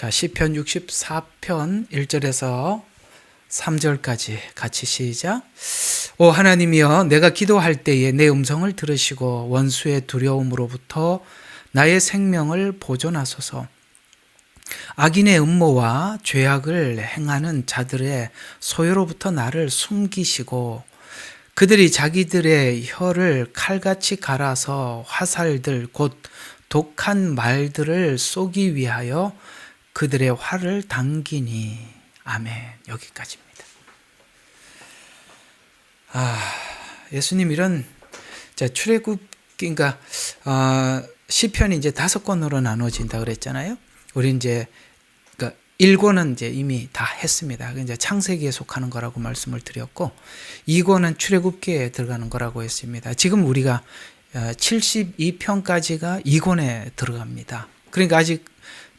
자, 시편 64편 1절에서 3절까지 같이 시작. 오 하나님이여, 내가 기도할 때에 내 음성을 들으시고 원수의 두려움으로부터 나의 생명을 보존하소서. 악인의 음모와 죄악을 행하는 자들의 소요로부터 나를 숨기시고 그들이 자기들의 혀를 칼같이 갈아서 화살들 곧 독한 말들을 쏘기 위하여 그들의 활을 당기니. 아멘. 여기까지입니다. 예수님 이런 출애굽기가 시편이 이제 5권으로 나눠진다 그랬잖아요. 우리 이제 1권은 이제 이미 다 했습니다. 이제 창세기에 속하는 거라고 말씀을 드렸고 2권은 출애굽기에 들어가는 거라고 했습니다. 지금 우리가 72편까지가 2권에 들어갑니다. 그러니까 아직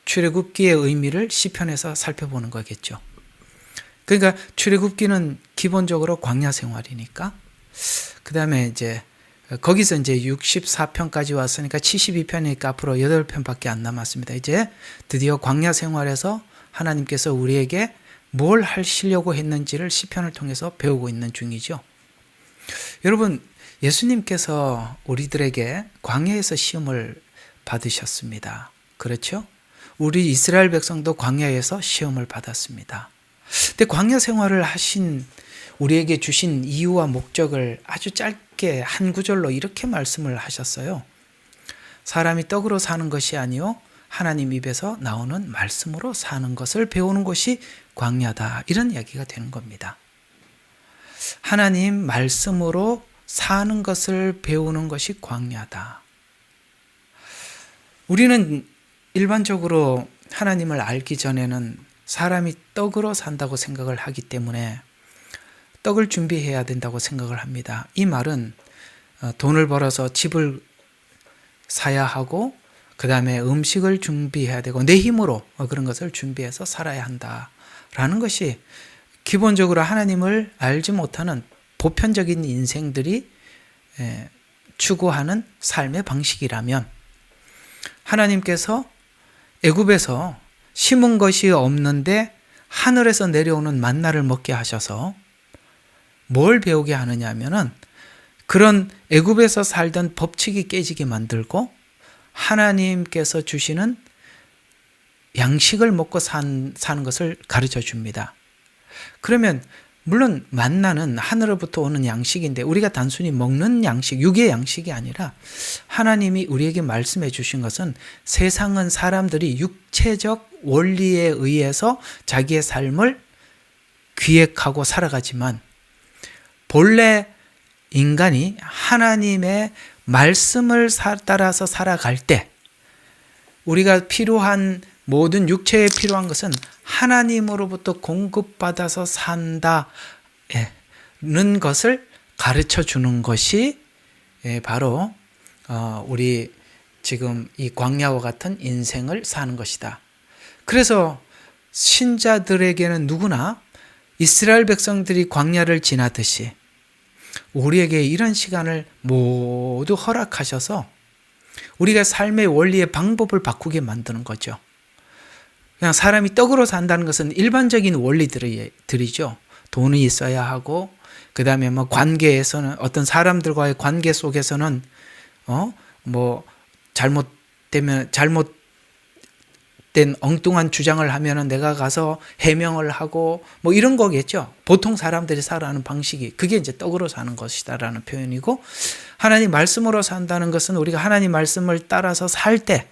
출애굽기의 의미를 시편에서 살펴보는 거겠죠. 그러니까 출애굽기는 기본적으로 광야 생활이니까 그 다음에 이제 거기서 이제 64편까지 왔으니까 72편이니까 앞으로 8편밖에 안 남았습니다. 이제 드디어 광야 생활에서 하나님께서 우리에게 뭘 하시려고 했는지를 시편을 통해서 배우고 있는 중이죠. 여러분, 예수님께서 우리들에게 광야에서 시험을 받으셨습니다. 그렇죠? 우리 이스라엘 백성도 광야에서 시험을 받았습니다. 근데 광야 생활을 하신 우리에게 주신 이유와 목적을 아주 짧게 한 구절로 이렇게 말씀을 하셨어요. 사람이 떡으로 사는 것이 아니요 하나님 입에서 나오는 말씀으로 사는 것을 배우는 것이 광야다. 이런 이야기가 되는 겁니다. 하나님 말씀으로 사는 것을 배우는 것이 광야다. 우리는 일반적으로 하나님을 알기 전에는 사람이 떡으로 산다고 생각을 하기 때문에 떡을 준비해야 된다고 생각을 합니다. 이 말은 돈을 벌어서 집을 사야 하고 그 다음에 음식을 준비해야 되고 내 힘으로 그런 것을 준비해서 살아야 한다라는 것이 기본적으로 하나님을 알지 못하는 보편적인 인생들이 추구하는 삶의 방식이라면 하나님께서 애굽에서 심은 것이 없는데 하늘에서 내려오는 만나를 먹게 하셔서 뭘 배우게 하느냐 하면은 그런 애굽에서 살던 법칙이 깨지게 만들고 하나님께서 주시는 양식을 먹고 사는 것을 가르쳐 줍니다. 그러면 물론 만나는 하늘로부터 오는 양식인데 우리가 단순히 먹는 양식, 육의 양식이 아니라 하나님이 우리에게 말씀해 주신 것은 세상은 사람들이 육체적 원리에 의해서 자기의 삶을 기획하고 살아가지만 본래 인간이 하나님의 말씀을 따라서 살아갈 때 우리가 필요한 모든 육체에 필요한 것은 하나님으로부터 공급받아서 산다는 것을 가르쳐 주는 것이 바로 우리 지금 이 광야와 같은 인생을 사는 것이다. 그래서 신자들에게는 누구나 이스라엘 백성들이 광야를 지나듯이 우리에게 이런 시간을 모두 허락하셔서 우리가 삶의 원리의 방법을 바꾸게 만드는 거죠. 그냥 사람이 떡으로 산다는 것은 일반적인 원리들이죠. 돈이 있어야 하고, 그 다음에 뭐 관계에서는 어떤 사람들과의 관계 속에서는 잘못된 엉뚱한 주장을 하면은 내가 가서 해명을 하고 뭐 이런 거겠죠. 보통 사람들이 살아가는 방식이 그게 이제 떡으로 사는 것이다라는 표현이고, 하나님 말씀으로 산다는 것은 우리가 하나님 말씀을 따라서 살 때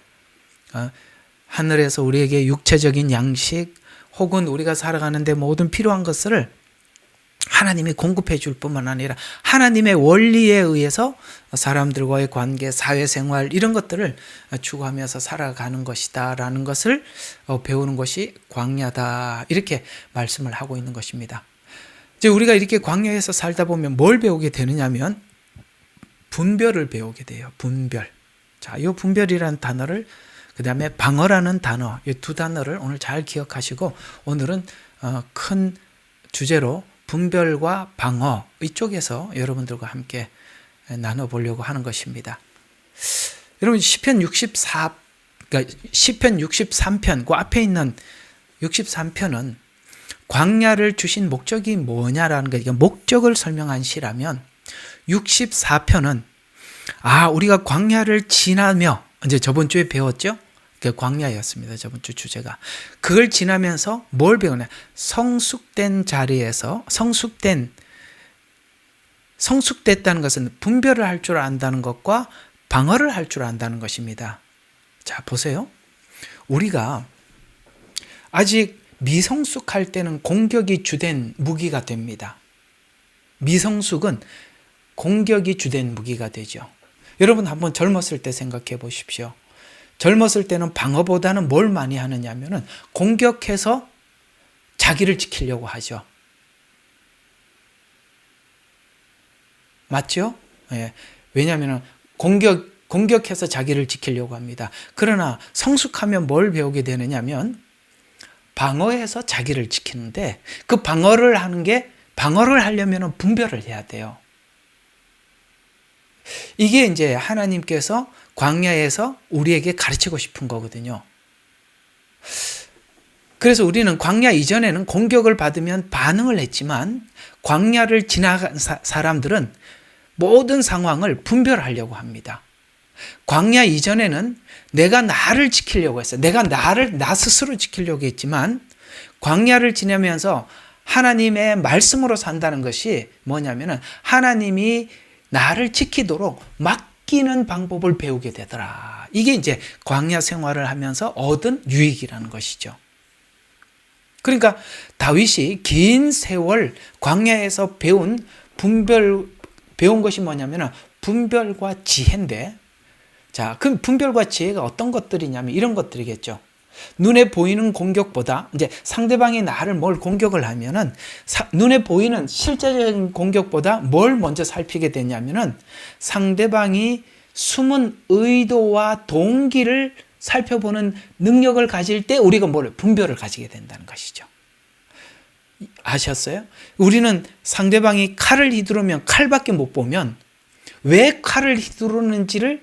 하늘에서 우리에게 육체적인 양식 혹은 우리가 살아가는데 모든 필요한 것을 하나님이 공급해 줄 뿐만 아니라 하나님의 원리에 의해서 사람들과의 관계, 사회생활 이런 것들을 추구하면서 살아가는 것이다 라는 것을 배우는 것이 광야다, 이렇게 말씀을 하고 있는 것입니다. 이제 우리가 이렇게 광야에서 살다 보면 뭘 배우게 되느냐면 분별을 배우게 돼요. 분별. 자, 이 분별이라는 단어를, 그 다음에 방어라는 단어, 이 두 단어를 오늘 잘 기억하시고 오늘은 큰 주제로 분별과 방어 이쪽에서 여러분들과 함께 나눠보려고 하는 것입니다. 여러분 시편 64, 그러니까 시편 63편, 그 앞에 있는 63편은 광야를 주신 목적이 뭐냐라는 거, 그러니까 목적을 설명한 시라면 64편은 우리가 광야를 지나며, 이제 저번 주에 배웠죠? 그 광야였습니다. 저번 주 주제가. 그걸 지나면서 뭘 배우냐? 성숙된 자리에서 성숙됐다는 것은 분별을 할 줄 안다는 것과 방어를 할 줄 안다는 것입니다. 자, 보세요. 우리가 아직 미성숙할 때는 공격이 주된 무기가 됩니다. 미성숙은 공격이 주된 무기가 되죠. 여러분 한번 젊었을 때 생각해 보십시오. 젊었을 때는 방어보다는 뭘 많이 하느냐면은 공격해서 자기를 지키려고 하죠. 맞죠? 예. 왜냐하면 공격해서 자기를 지키려고 합니다. 그러나 성숙하면 뭘 배우게 되느냐면 방어해서 자기를 지키는데, 그 방어를 하려면 분별을 해야 돼요. 이게 이제 하나님께서 광야에서 우리에게 가르치고 싶은 거거든요. 그래서 우리는 광야 이전에는 공격을 받으면 반응을 했지만, 광야를 지나간 사람들은 모든 상황을 분별하려고 합니다. 광야 이전에는 내가 나를 지키려고 했어요. 내가 나 스스로 지키려고 했지만, 광야를 지나면서 하나님의 말씀으로 산다는 것이 뭐냐면은 하나님이 나를 지키도록 맡기는 방법을 배우게 되더라. 이게 이제 광야 생활을 하면서 얻은 유익이라는 것이죠. 그러니까 다윗이 긴 세월 광야에서 배운 것이 뭐냐면은 분별과 지혜인데, 자, 그럼 분별과 지혜가 어떤 것들이냐면 이런 것들이겠죠. 눈에 보이는 공격보다, 이제 상대방이 나를 뭘 공격을 하면은 눈에 보이는 실제적인 공격보다 뭘 먼저 살피게 되냐면은 상대방이 숨은 의도와 동기를 살펴보는 능력을 가질 때 우리가 분별을 가지게 된다는 것이죠. 아셨어요? 우리는 상대방이 칼을 휘두르면 칼밖에 못 보면, 왜 칼을 휘두르는지를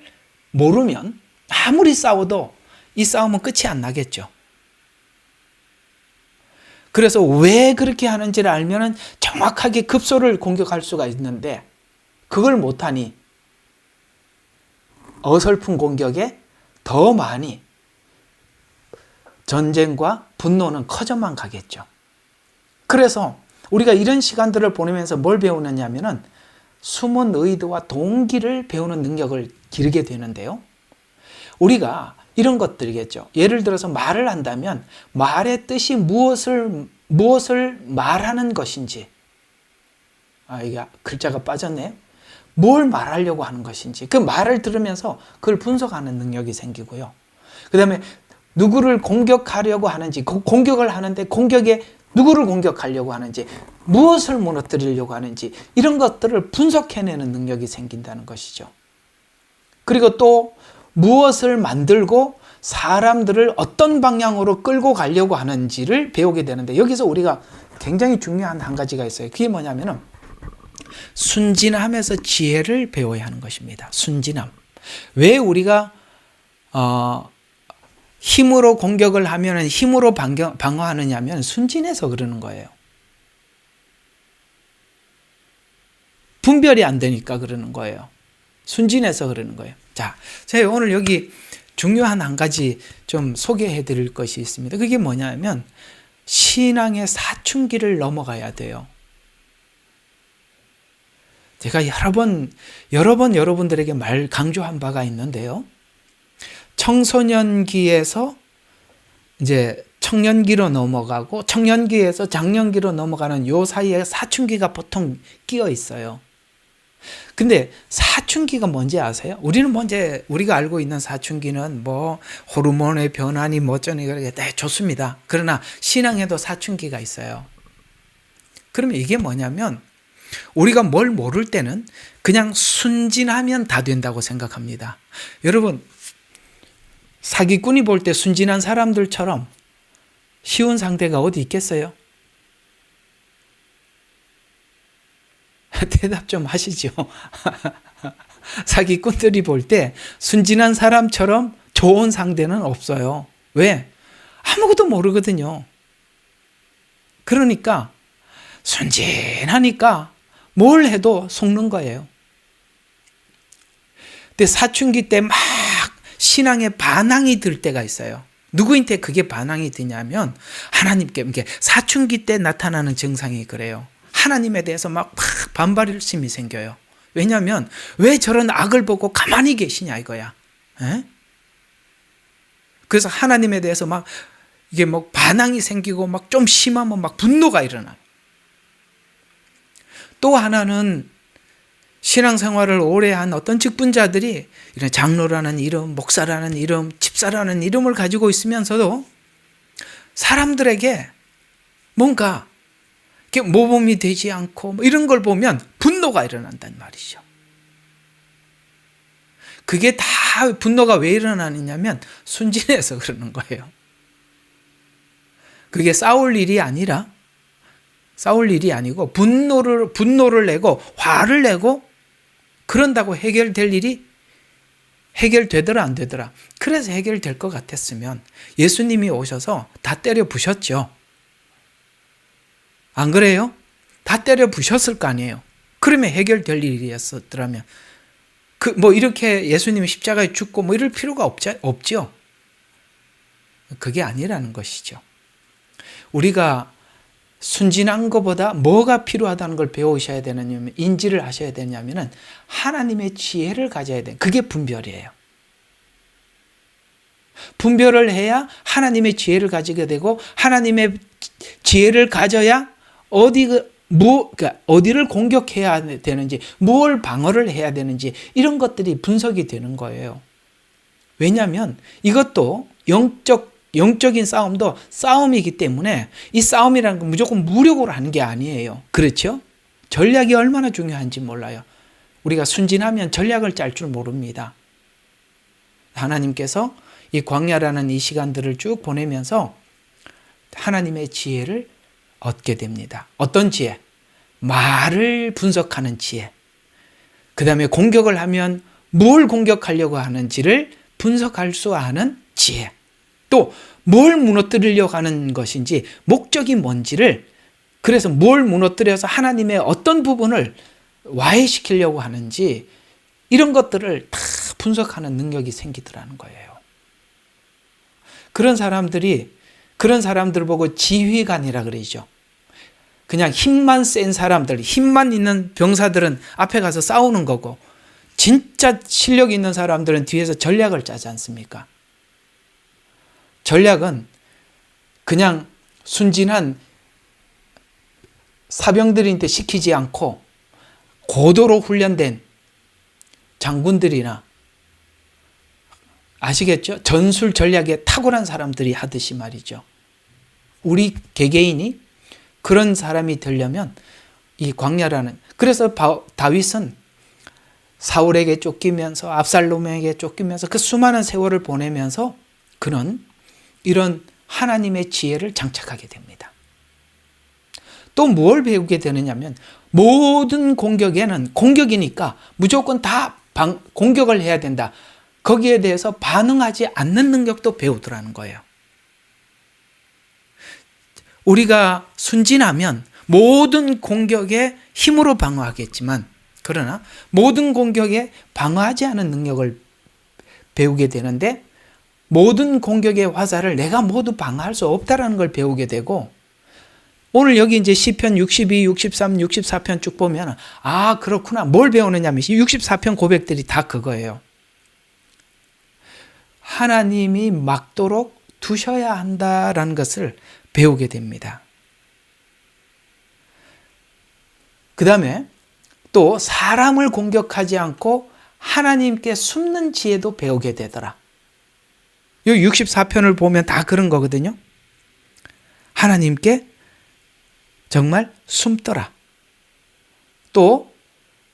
모르면 아무리 싸워도 이 싸움은 끝이 안 나겠죠. 그래서 왜 그렇게 하는지를 알면 정확하게 급소를 공격할 수가 있는데, 그걸 못하니 어설픈 공격에 더 많이 전쟁과 분노는 커져만 가겠죠. 그래서 우리가 이런 시간들을 보내면서 뭘 배우느냐 하면은 숨은 의도와 동기를 배우는 능력을 기르게 되는데요. 우리가 이런 것들이겠죠. 예를 들어서 말을 한다면 말의 뜻이 무엇을 말하는 것인지, 이게 글자가 빠졌네요. 뭘 말하려고 하는 것인지, 그 말을 들으면서 그걸 분석하는 능력이 생기고요. 그 다음에 누구를 공격하려고 하는지, 공격을 하는데 공격에 누구를 공격하려고 하는지, 무엇을 무너뜨리려고 하는지, 이런 것들을 분석해내는 능력이 생긴다는 것이죠. 그리고 또 무엇을 만들고 사람들을 어떤 방향으로 끌고 가려고 하는지를 배우게 되는데, 여기서 우리가 굉장히 중요한 한 가지가 있어요. 그게 뭐냐면은 순진함에서 지혜를 배워야 하는 것입니다. 순진함. 왜 우리가 힘으로 공격을 하면 힘으로 방어하느냐 하면 순진해서 그러는 거예요. 분별이 안 되니까 그러는 거예요. 순진해서 그러는 거예요. 자, 제가 오늘 여기 중요한 한 가지 좀 소개해 드릴 것이 있습니다. 그게 뭐냐면 신앙의 사춘기를 넘어가야 돼요. 제가 여러 번 여러분들에게 강조한 바가 있는데요. 청소년기에서 이제 청년기로 넘어가고 청년기에서 장년기로 넘어가는 요 사이에 사춘기가 보통 끼어 있어요. 근데 사춘기가 뭔지 아세요? 우리가 알고 있는 사춘기는 뭐 호르몬의 변화니 뭐쩌니 그러게 좋습니다. 그러나 신앙에도 사춘기가 있어요. 그러면 이게 뭐냐면 우리가 뭘 모를 때는 그냥 순진하면 다 된다고 생각합니다. 여러분, 사기꾼이 볼 때 순진한 사람들처럼 쉬운 상대가 어디 있겠어요? 대답 좀 하시죠. 사기꾼들이 볼 때 순진한 사람처럼 좋은 상대는 없어요. 왜? 아무것도 모르거든요. 그러니까 순진하니까 뭘 해도 속는 거예요. 근데 사춘기 때 막 신앙에 반항이 들 때가 있어요. 누구한테 그게 반항이 드냐면 하나님께. 이게 사춘기 때 나타나는 증상이 그래요. 하나님에 대해서 막 반발심이 생겨요. 왜냐하면 왜 저런 악을 보고 가만히 계시냐 이거야. 에? 그래서 하나님에 대해서 막 이게 뭐 반항이 생기고 막 좀 심하면 막 분노가 일어나요. 또 하나는 신앙생활을 오래 한 어떤 직분자들이 이런 장로라는 이름, 목사라는 이름, 집사라는 이름을 가지고 있으면서도 사람들에게 뭔가 이렇게 모범이 되지 않고 뭐 이런 걸 보면 분노가 일어난단 말이죠. 그게 다 분노가 왜 일어나느냐면 순진해서 그러는 거예요. 그게 싸울 일이 아니고 분노를 내고 화를 내고 그런다고 해결되더라 안 되더라. 그래서 해결될 것 같았으면 예수님이 오셔서 다 때려 부셨죠. 안 그래요? 다 때려 부셨을 거 아니에요. 그러면 해결될 일이었더라면 뭐 이렇게 예수님이 십자가에 죽고 뭐 이럴 필요가 없죠. 그게 아니라는 것이죠. 우리가 순진한 것보다 뭐가 필요하다는 걸 배우셔야 되느냐면 인지를 하셔야 되냐면은 하나님의 지혜를 가져야 돼. 그게 분별이에요. 분별을 해야 하나님의 지혜를 가지게 되고 하나님의 지혜를 가져야 어디를 공격해야 되는지, 무엇을 방어를 해야 되는지 이런 것들이 분석이 되는 거예요. 왜냐하면 이것도 영적인 싸움도 싸움이기 때문에 이 싸움이라는 건 무조건 무력으로 하는 게 아니에요. 그렇죠? 전략이 얼마나 중요한지 몰라요. 우리가 순진하면 전략을 짤 줄 모릅니다. 하나님께서 이 광야라는 이 시간들을 쭉 보내면서 하나님의 지혜를 얻게 됩니다. 어떤 지혜? 말을 분석하는 지혜. 그 다음에 공격을 하면 뭘 공격하려고 하는지를 분석할 수 아는 지혜. 또 뭘 무너뜨리려고 하는 것인지 목적이 뭔지를, 그래서 뭘 무너뜨려서 하나님의 어떤 부분을 와해시키려고 하는지 이런 것들을 다 분석하는 능력이 생기더라는 거예요. 그런 사람들 보고 지휘관이라 그러죠. 그냥 힘만 센 사람들, 힘만 있는 병사들은 앞에 가서 싸우는 거고 진짜 실력 있는 사람들은 뒤에서 전략을 짜지 않습니까? 전략은 그냥 순진한 사병들한테 시키지 않고 고도로 훈련된 장군들이나, 아시겠죠? 전술 전략에 탁월한 사람들이 하듯이 말이죠. 우리 개개인이 그런 사람이 되려면 이 광야라는, 그래서 다윗은 사울에게 쫓기면서 압살롬에게 쫓기면서 그 수많은 세월을 보내면서 그는 이런 하나님의 지혜를 장착하게 됩니다. 또 뭘 배우게 되느냐면 모든 공격에는 공격이니까 무조건 다 공격을 해야 된다. 거기에 대해서 반응하지 않는 능력도 배우더라는 거예요. 우리가 순진하면 모든 공격에 힘으로 방어하겠지만, 그러나 모든 공격에 방어하지 않은 능력을 배우게 되는데, 모든 공격의 화살을 내가 모두 방어할 수 없다는 걸 배우게 되고, 오늘 여기 이제 시편 62, 63, 64편 쭉 보면 아 그렇구나, 뭘 배우느냐면 64편 고백들이 다 그거예요. 하나님이 막도록 두셔야 한다라는 것을 배우게 됩니다. 그 다음에 또 사람을 공격하지 않고 하나님께 숨는 지혜도 배우게 되더라. 이 64편을 보면 다 그런 거거든요. 하나님께 정말 숨더라. 또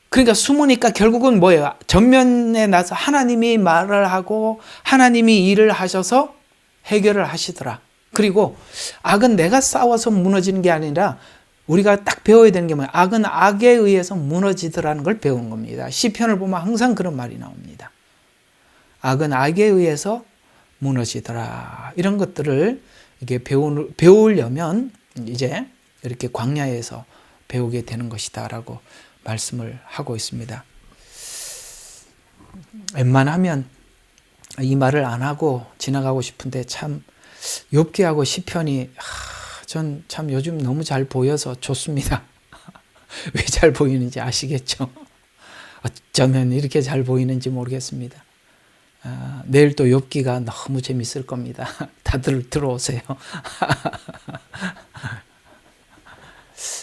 그러니까 숨으니까 결국은 뭐예요? 전면에 나서 하나님이 말을 하고 하나님이 일을 하셔서 해결을 하시더라. 그리고 악은 내가 싸워서 무너지는 게 아니라 우리가 딱 배워야 되는 게 뭐예요? 악은 악에 의해서 무너지더라는 걸 배우는 겁니다. 시편을 보면 항상 그런 말이 나옵니다. 악은 악에 의해서 무너지더라. 이런 것들을 이게 배우려면 이제 이렇게 광야에서 배우게 되는 것이다라고 말씀을 하고 있습니다. 웬만하면 이 말을 안 하고 지나가고 싶은데 참 욥기하고 시편이 전 참 요즘 너무 잘 보여서 좋습니다. 왜 잘 보이는지 아시겠죠? 어쩌면 이렇게 잘 보이는지 모르겠습니다. 내일 또 욥기가 너무 재밌을 겁니다. 다들 들어오세요.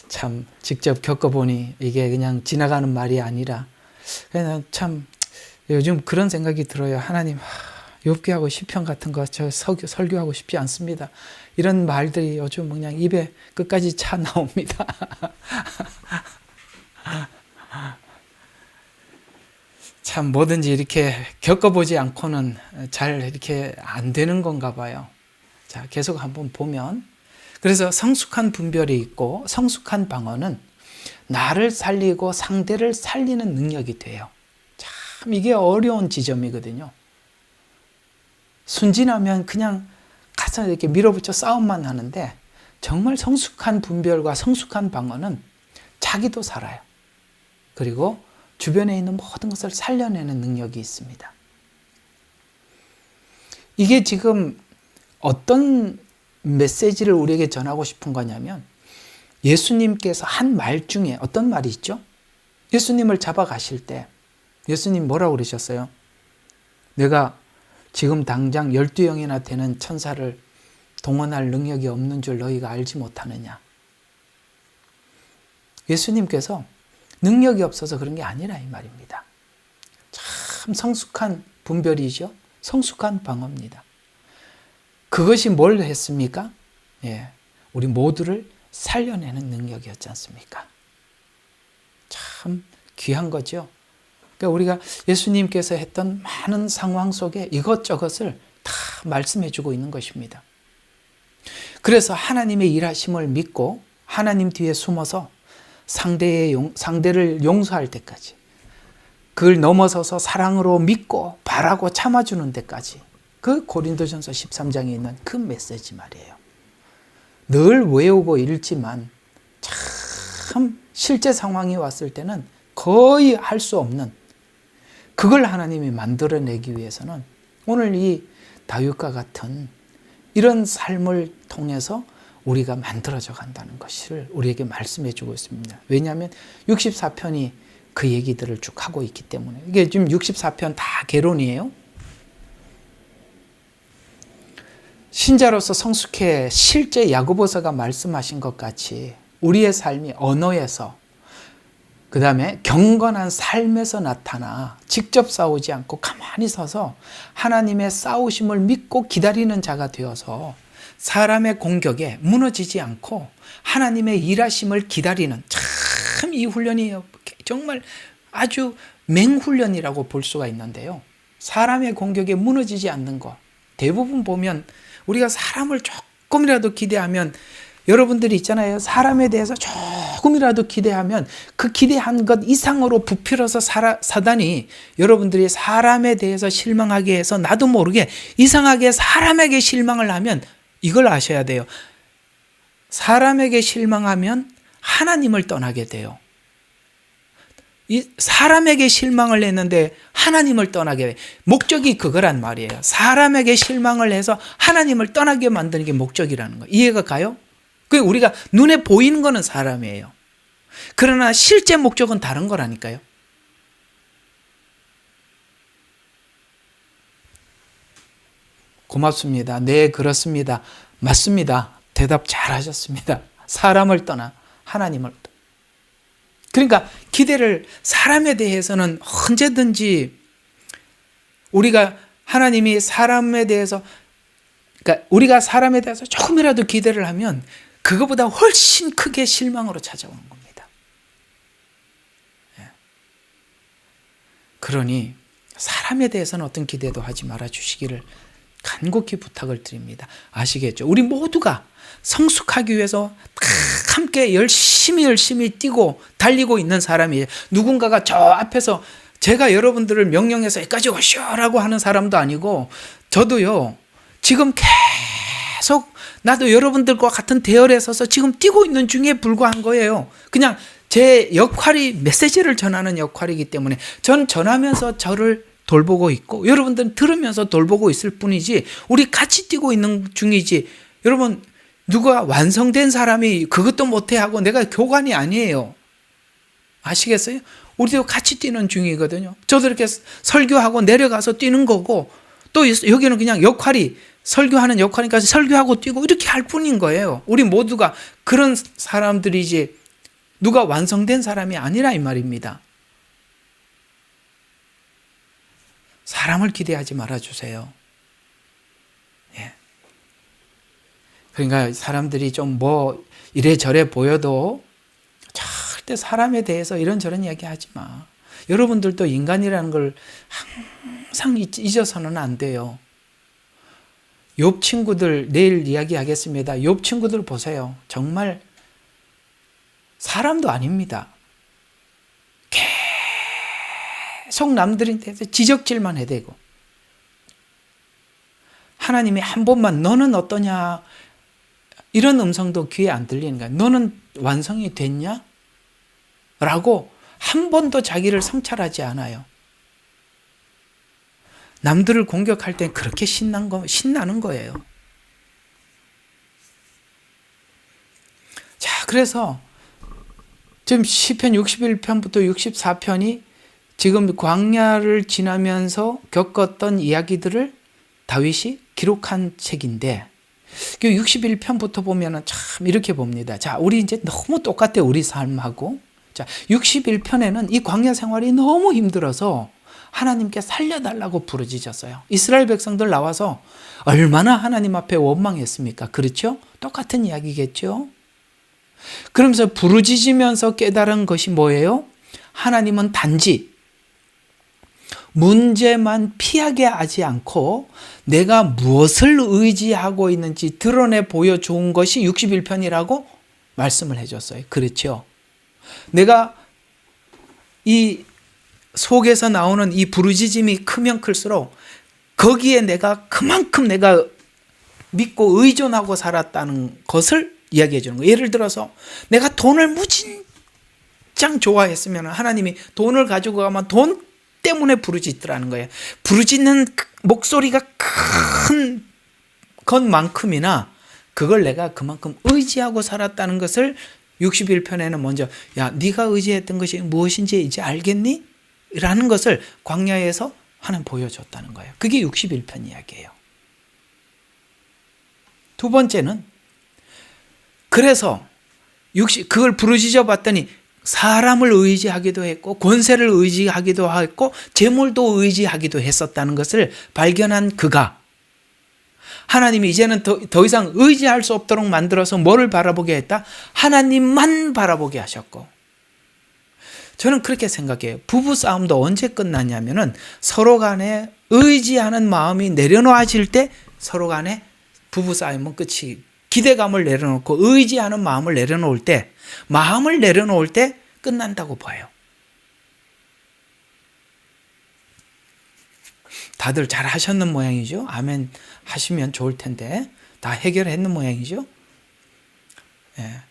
참 직접 겪어보니 이게 그냥 지나가는 말이 아니라 그냥 참 요즘 그런 생각이 들어요. 하나님, 욥기하고 시편 같은 거 저 설교하고 싶지 않습니다. 이런 말들이 요즘 그냥 입에 끝까지 차 나옵니다. 참 뭐든지 이렇게 겪어보지 않고는 잘 이렇게 안 되는 건가 봐요. 자, 계속 한번 보면, 그래서 성숙한 분별이 있고 성숙한 방언은 나를 살리고 상대를 살리는 능력이 돼요. 참 이게 어려운 지점이거든요. 순진하면 그냥 가서 이렇게 밀어붙여 싸움만 하는데, 정말 성숙한 분별과 성숙한 방언은 자기도 살아요. 그리고 주변에 있는 모든 것을 살려내는 능력이 있습니다. 이게 지금 어떤 메시지를 우리에게 전하고 싶은 거냐면, 예수님께서 한 말 중에 어떤 말이 있죠? 예수님을 잡아가실 때 예수님 뭐라고 그러셨어요? 내가 지금 당장 12영이나 되는 천사를 동원할 능력이 없는 줄 너희가 알지 못하느냐. 예수님께서 능력이 없어서 그런 게 아니라 이 말입니다. 참 성숙한 분별이죠. 성숙한 방어입니다. 그것이 뭘 했습니까? 예, 우리 모두를 살려내는 능력이었지 않습니까? 참 귀한 거죠. 그러니까 우리가 예수님께서 했던 많은 상황 속에 이것저것을 다 말씀해 주고 있는 것입니다. 그래서 하나님의 일하심을 믿고 하나님 뒤에 숨어서 상대를 용서할 때까지, 그걸 넘어서서 사랑으로 믿고 바라고 참아주는 데까지, 그 고린도전서 13장에 있는 그 메시지 말이에요. 늘 외우고 읽지만 참 실제 상황이 왔을 때는 거의 할 수 없는, 그걸 하나님이 만들어내기 위해서는 오늘 이 다윗과 같은 이런 삶을 통해서 우리가 만들어져 간다는 것을 우리에게 말씀해 주고 있습니다. 왜냐하면 64편이 그 얘기들을 쭉 하고 있기 때문에. 이게 지금 64편 다 개론이에요. 신자로서 성숙해 실제 야고보서가 말씀하신 것 같이 우리의 삶이 언어에서, 그 다음에 경건한 삶에서 나타나 직접 싸우지 않고 가만히 서서 하나님의 싸우심을 믿고 기다리는 자가 되어서 사람의 공격에 무너지지 않고 하나님의 일하심을 기다리는, 참 이 훈련이 정말 아주 맹훈련이라고 볼 수가 있는데요. 사람의 공격에 무너지지 않는 것. 대부분 보면 우리가 사람을 조금이라도 기대하면, 여러분들이 있잖아요. 사람에 대해서 조금이라도 기대하면 그 기대한 것 이상으로 부풀어서 사단이 여러분들이 사람에 대해서 실망하게 해서 나도 모르게 이상하게 사람에게 실망을 하면, 이걸 아셔야 돼요. 사람에게 실망하면 하나님을 떠나게 돼요. 이 사람에게 실망을 했는데 하나님을 떠나게 돼. 목적이 그거란 말이에요. 사람에게 실망을 해서 하나님을 떠나게 만드는 게 목적이라는 거. 이해가 가요? 그 우리가 눈에 보이는 거는 사람이에요. 그러나 실제 목적은 다른 거라니까요. 고맙습니다. 네, 그렇습니다. 맞습니다. 대답 잘하셨습니다. 사람을 떠나 하나님을 떠나. 그러니까 기대를, 사람에 대해서는 언제든지 우리가 하나님이 사람에 대해서, 그러니까 우리가 사람에 대해서 조금이라도 기대를 하면 그거보다 훨씬 크게 실망으로 찾아오는 겁니다. 그러니 사람에 대해서는 어떤 기대도 하지 말아 주시기를 간곡히 부탁을 드립니다. 아시겠죠? 우리 모두가 성숙하기 위해서 함께 열심히 뛰고 달리고 있는 사람이에요. 누군가가 저 앞에서 제가 여러분들을 명령해서 여기까지 오시오라고 하는 사람도 아니고, 저도요, 지금 계속 나도 여러분들과 같은 대열에 서서 지금 뛰고 있는 중에 불과한 거예요. 그냥 제 역할이 메시지를 전하는 역할이기 때문에 전 전하면서 저를 돌보고 있고, 여러분들은 들으면서 돌보고 있을 뿐이지, 우리 같이 뛰고 있는 중이지. 여러분, 누가 완성된 사람이 그것도 못해 하고 내가 교관이 아니에요. 아시겠어요? 우리도 같이 뛰는 중이거든요. 저도 이렇게 설교하고 내려가서 뛰는 거고, 또 여기는 그냥 역할이 설교하는 역할이니까 설교하고 뛰고 이렇게 할 뿐인 거예요. 우리 모두가 그런 사람들이지 누가 완성된 사람이 아니라 이 말입니다. 사람을 기대하지 말아주세요. 예. 그러니까 사람들이 좀 뭐 이래저래 보여도 절대 사람에 대해서 이런저런 이야기 하지 마. 여러분들도 인간이라는 걸 항상 잊어서는 안 돼요. 욥 친구들 내일 이야기하겠습니다. 욥 친구들 보세요. 정말 사람도 아닙니다. 계속 남들한테 지적질만 해대고, 하나님이 한 번만 너는 어떠냐 이런 음성도 귀에 안 들리는 거야. 너는 완성이 됐냐? 라고 한 번도 자기를 성찰하지 않아요. 남들을 공격할 땐 그렇게 신나는 거예요. 자, 그래서 지금 시편 61편부터 64편이 지금 광야를 지나면서 겪었던 이야기들을 다윗이 기록한 책인데, 61편부터 보면은 참 이렇게 봅니다. 자, 우리 이제 너무 똑같아, 우리 삶하고. 자, 61편에는 이 광야 생활이 너무 힘들어서 하나님께 살려달라고 부르짖었어요. 이스라엘 백성들 나와서 얼마나 하나님 앞에 원망했습니까? 그렇죠? 똑같은 이야기겠죠? 그러면서 부르짖으면서 깨달은 것이 뭐예요? 하나님은 단지 문제만 피하게 하지 않고 내가 무엇을 의지하고 있는지 드러내 보여준 것이 61편이라고 말씀을 해줬어요. 그렇죠? 내가 이 속에서 나오는 이 부르짖음이 크면 클수록 거기에 내가 그만큼 내가 믿고 의존하고 살았다는 것을 이야기해 주는 거예요. 예를 들어서 내가 돈을 무진장 좋아했으면 하나님이 돈을 가지고 가면 돈 때문에 부르짖더라는 거예요. 부르짖는 목소리가 큰 것만큼이나 그걸 내가 그만큼 의지하고 살았다는 것을 61편에는 먼저, 야, 네가 의지했던 것이 무엇인지 이제 알겠니? 라는 것을 광야에서 하나님 보여줬다는 거예요. 그게 61편 이야기예요. 두 번째는, 그래서 그걸 부르짖어 봤더니 사람을 의지하기도 했고 권세를 의지하기도 했고 재물도 의지하기도 했었다는 것을 발견한 그가 하나님이 이제는 더 이상 의지할 수 없도록 만들어서 뭐를 바라보게 했다? 하나님만 바라보게 하셨고, 저는 그렇게 생각해요. 부부싸움도 언제 끝나냐면은 서로 간에 의지하는 마음이 내려놓아질 때 서로 간에 부부싸움은 끝이, 기대감을 내려놓고 의지하는 마음을 내려놓을 때, 마음을 내려놓을 때 끝난다고 봐요. 다들 잘 하셨는 모양이죠? 아멘 하시면 좋을 텐데 다 해결했는 모양이죠? 예.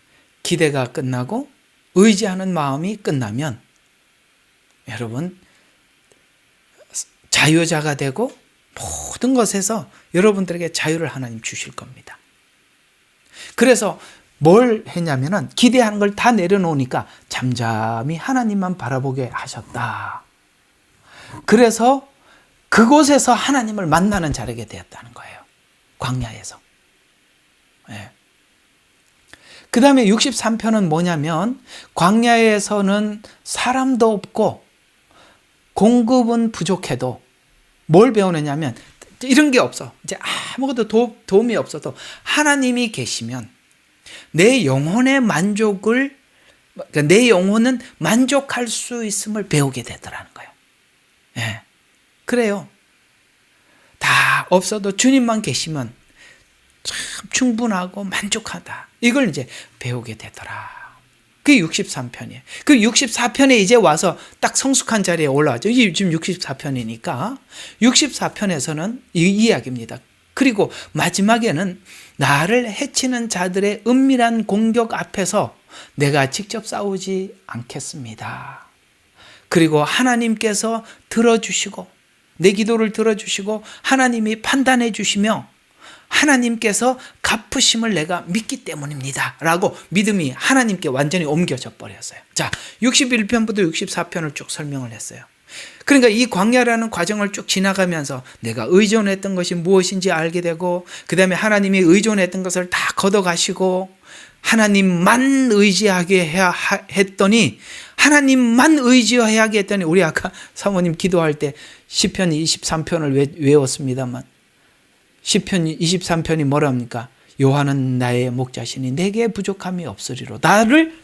기대가 끝나고 의지하는 마음이 끝나면 여러분 자유자가 되고 모든 것에서 여러분들에게 자유를 하나님 주실 겁니다. 그래서 뭘 했냐면은 기대하는 걸 다 내려놓으니까 잠잠히 하나님만 바라보게 하셨다. 그래서 그곳에서 하나님을 만나는 자리게 되었다는 거예요. 광야에서. 예. 그 다음에 63편은 뭐냐면 광야에서는 사람도 없고 공급은 부족해도 뭘 배우느냐면 이런 게 없어. 이제 아무것도 도움이 없어도 하나님이 계시면 내 영혼의 만족을, 그러니까 내 영혼은 만족할 수 있음을 배우게 되더라는 거예요. 예. 그래요. 다 없어도 주님만 계시면 참 충분하고 만족하다. 이걸 이제 배우게 되더라. 그게 63편이에요. 그 64편에 이제 와서 딱 성숙한 자리에 올라왔죠. 이게 지금 64편이니까 64편에서는 이 이야기입니다. 그리고 마지막에는 나를 해치는 자들의 은밀한 공격 앞에서 내가 직접 싸우지 않겠습니다. 그리고 하나님께서 들어주시고 내 기도를 들어주시고 하나님이 판단해 주시며 하나님께서 갚으심을 내가 믿기 때문입니다 라고 믿음이 하나님께 완전히 옮겨져 버렸어요. 자, 61편부터 64편을 쭉 설명을 했어요. 그러니까 이 광야라는 과정을 쭉 지나가면서 내가 의존했던 것이 무엇인지 알게 되고, 그 다음에 하나님이 의존했던 것을 다 걷어가시고 하나님만 의지하게 해야 했더니, 하나님만 의지해야게 했더니, 우리 아까 사모님 기도할 때 시편 23편을 외웠습니다만 시편 23편이 뭐랍니까? 여호와는 나의 목자시니 내게 부족함이 없으리로. 나를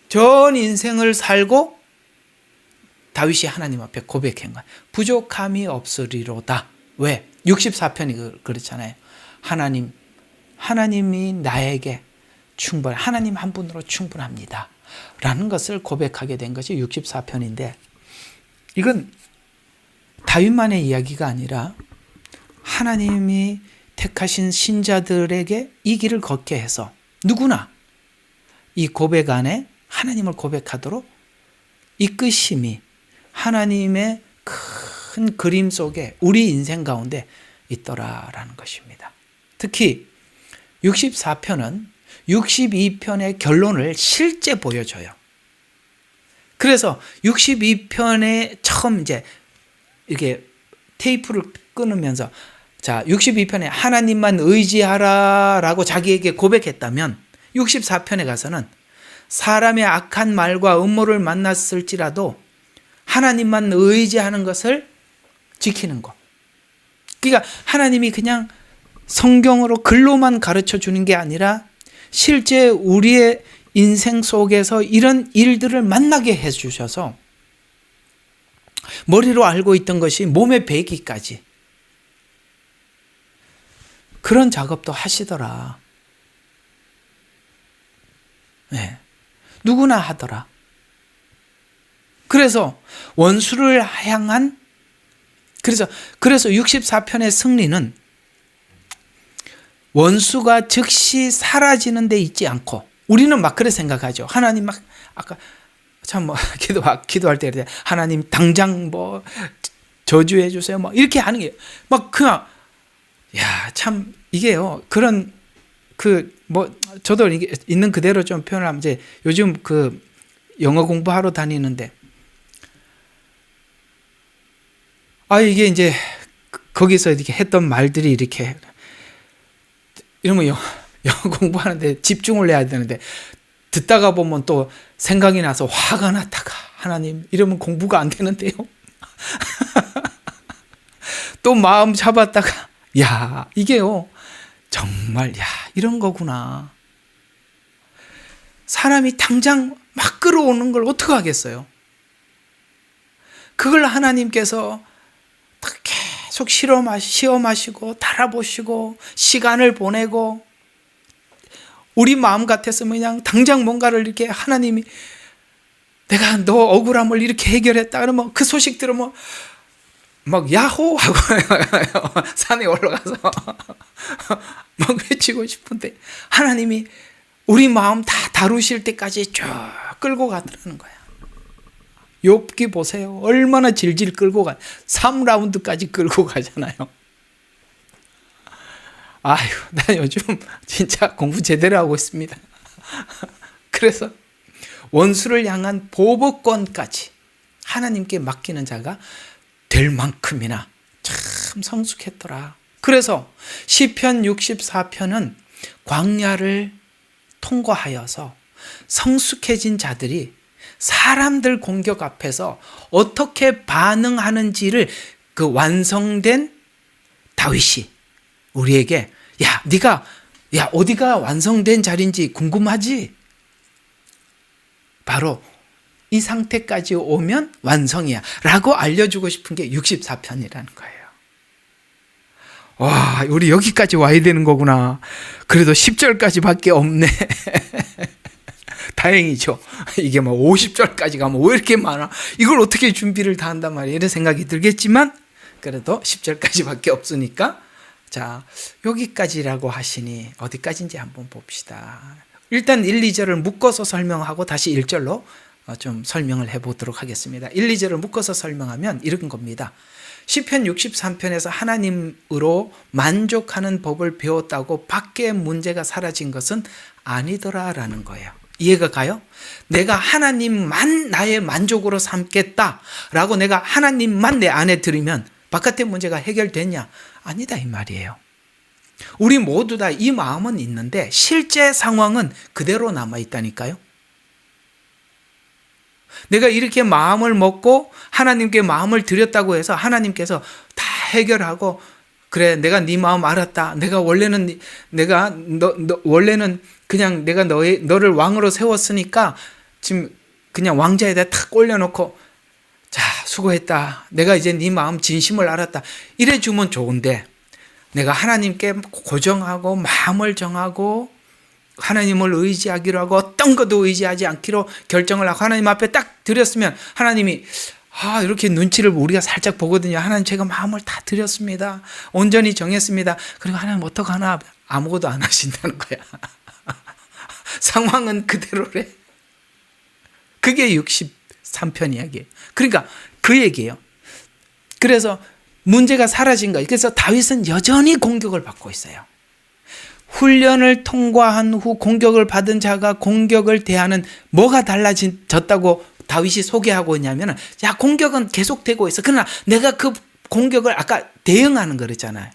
전 인생을 살고 다윗이 하나님 앞에 고백한 거야. 부족함이 없으리로다. 왜? 64편이 그렇잖아요. 하나님이 나에게 하나님 한 분으로 충분합니다 라는 것을 고백하게 된 것이 64편인데, 이건 다윗만의 이야기가 아니라 하나님이 택하신 신자들에게 이 길을 걷게 해서 누구나 이 고백 안에 하나님을 고백하도록 이끄심이 하나님의 큰 그림 속에 우리 인생 가운데 있더라라는 것입니다. 특히 64편은 62편의 결론을 실제 보여줘요. 그래서 62편에 처음 이제 이렇게 테이프를 끊으면서, 자, 62편에 하나님만 의지하라 라고 자기에게 고백했다면 64편에 가서는 사람의 악한 말과 음모를 만났을지라도 하나님만 의지하는 것을 지키는 것. 그러니까 하나님이 그냥 성경으로 글로만 가르쳐 주는 게 아니라 실제 우리의 인생 속에서 이런 일들을 만나게 해 주셔서 머리로 알고 있던 것이 몸에 배기까지 그런 작업도 하시더라. 네. 누구나 하더라. 그래서 원수를 향한, 그래서 64편의 승리는 원수가 즉시 사라지는 데 있지 않고, 우리는 막 그래 생각하죠. 하나님 막 아까 참 기도할 때 하나님 당장 뭐 저주해 주세요 뭐 이렇게 하는 게 막 그냥, 야, 참 이게요. 그런 저도 이게 있는 그대로 좀 표현을 하면, 이제 요즘 그 영어 공부하러 다니는데, 이게 이제 거기서 이렇게 했던 말들이 이렇게, 이러면 영어 공부하는데 집중을 해야 되는데 듣다가 보면 또 생각이 나서 화가 났다가, 하나님 이러면 공부가 안 되는데요. 또 마음 잡았다가, 야, 이게요 정말, 야, 이런 거구나. 사람이 당장 막 끌어오는 걸 어떻게 하겠어요? 그걸 하나님께서 계속 시험하시고 달아보시고 시간을 보내고, 우리 마음 같았으면 그냥 당장 뭔가를 이렇게 하나님이 내가 너 억울함을 이렇게 해결했다 그러면 그 소식 들으면 막 야호 하고 산에 올라가서 막 외치고 싶은데, 하나님이 우리 마음 다 다루실 때까지 쭉 끌고 가더라는 거야. 욥기 보세요. 얼마나 질질 끌고 3라운드까지 끌고 가잖아요. 아유, 나 요즘 진짜 공부 제대로 하고 있습니다. 그래서 원수를 향한 보복권까지 하나님께 맡기는 자가 될 만큼이나 참 성숙했더라. 그래서 시편 64편은 광야를 통과하여서 성숙해진 자들이 사람들 공격 앞에서 어떻게 반응하는지를 그 완성된 다윗이 우리에게, 야, 네가 어디가 완성된 자리인지 궁금하지? 바로 이 상태까지 오면 완성이야 라고 알려주고 싶은 게 64편이라는 거예요. 와, 우리 여기까지 와야 되는 거구나. 그래도 10절까지 밖에 없네. 다행이죠. 이게 뭐 50절까지 가면 왜 이렇게 많아? 이걸 어떻게 준비를 다 한단 말이에요? 이런 생각이 들겠지만 그래도 10절까지밖에 없으니까 자, 여기까지라고 하시니 어디까지인지 한번 봅시다. 일단 1, 2절을 묶어서 설명하고 다시 1절로 좀 설명을 해보도록 하겠습니다. 1, 2절을 묶어서 설명하면 이런 겁니다. 시편 63편에서 하나님으로 만족하는 법을 배웠다고 밖에 문제가 사라진 것은 아니더라라는 거예요. 이해가 가요? 내가 하나님만 나의 만족으로 삼겠다라고 내가 하나님만 내 안에 들이면 바깥의 문제가 해결됐냐? 아니다 이 말이에요. 우리 모두 다 이 마음은 있는데 실제 상황은 그대로 남아있다니까요. 내가 이렇게 마음을 먹고 하나님께 마음을 드렸다고 해서 하나님께서 다 해결하고 그래 내가 네 마음 알았다. 내가 원래는 원래는 그냥 내가 너를 왕으로 세웠으니까 지금 그냥 왕자에다 탁 올려놓고 자 수고했다. 내가 이제 네 마음 진심을 알았다. 이래 주면 좋은데 내가 하나님께 고정하고 마음을 정하고 하나님을 의지하기로 하고 어떤 것도 의지하지 않기로 결정을 하고 하나님 앞에 딱 드렸으면 하나님이 이렇게 눈치를 우리가 살짝 보거든요. 하나님 제가 마음을 다 드렸습니다. 온전히 정했습니다. 그리고 하나님 어떡하나 아무것도 안 하신다는 거야. 상황은 그대로래. 그게 63편 이야기예요. 그러니까 그 얘기예요. 그래서 문제가 사라진 거예요. 그래서 다윗은 여전히 공격을 받고 있어요. 훈련을 통과한 후 공격을 받은 자가 공격을 대하는 뭐가 달라졌다고 다윗이 소개하고 있냐면 야 공격은 계속되고 있어. 그러나 내가 그 공격을 아까 대응하는 거랬잖아요.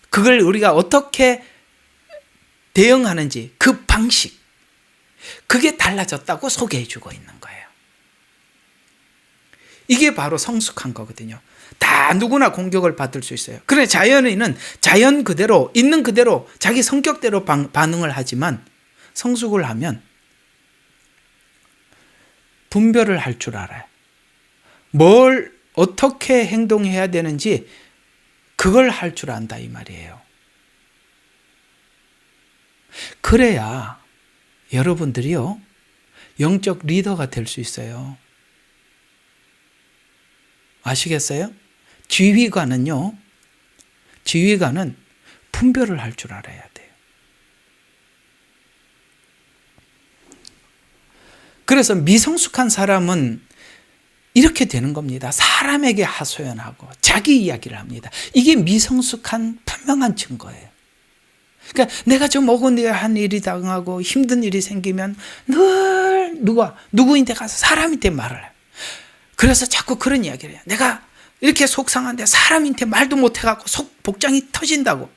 그걸 우리가 어떻게 대응하는지 그 방식 그게 달라졌다고 소개해 주고 있는 거예요. 이게 바로 성숙한 거거든요. 다 누구나 공격을 받을 수 있어요. 그런데 자연인은 자연 그대로 있는 그대로 자기 성격대로 반응을 하지만 성숙을 하면 분별을 할 줄 알아요. 뭘 어떻게 행동해야 되는지 그걸 할 줄 안다 이 말이에요. 그래야 여러분들이요 영적 리더가 될 수 있어요. 아시겠어요? 지휘관은 분별을 할 줄 알아야 돼요. 그래서 미성숙한 사람은 이렇게 되는 겁니다. 사람에게 하소연하고 자기 이야기를 합니다. 이게 미성숙한 분명한 증거예요. 그러니까 내가 좀 억울한 일이 당하고 힘든 일이 생기면 늘 누구인데 가서 사람한테 말을 해요. 그래서 자꾸 그런 이야기를 해요. 내가 이렇게 속상한데 사람한테 말도 못해갖고 속 복장이 터진다고.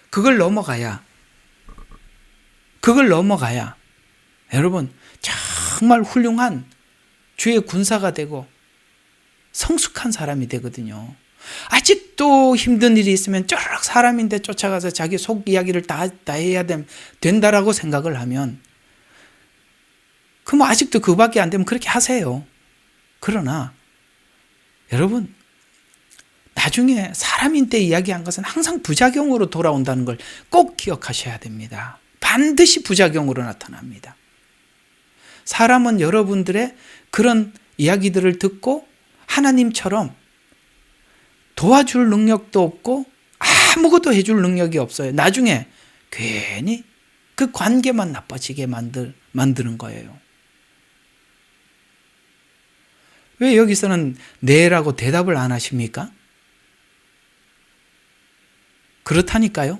그걸 넘어가야 여러분 정말 훌륭한 주의 군사가 되고 성숙한 사람이 되거든요. 아직도 힘든 일이 있으면 쪼르륵 사람인데 쫓아가서 자기 속 이야기를 다 해야 된다라고 생각을 하면 그럼 아직도 그밖에 안 되면 그렇게 하세요. 그러나 여러분 나중에 사람인데 이야기한 것은 항상 부작용으로 돌아온다는 걸 꼭 기억하셔야 됩니다. 반드시 부작용으로 나타납니다. 사람은 여러분들의 그런 이야기들을 듣고 하나님처럼 도와줄 능력도 없고 아무것도 해줄 능력이 없어요. 나중에 괜히 그 관계만 나빠지게 만드는 거예요. 왜 여기서는 네라고 대답을 안 하십니까? 그렇다니까요.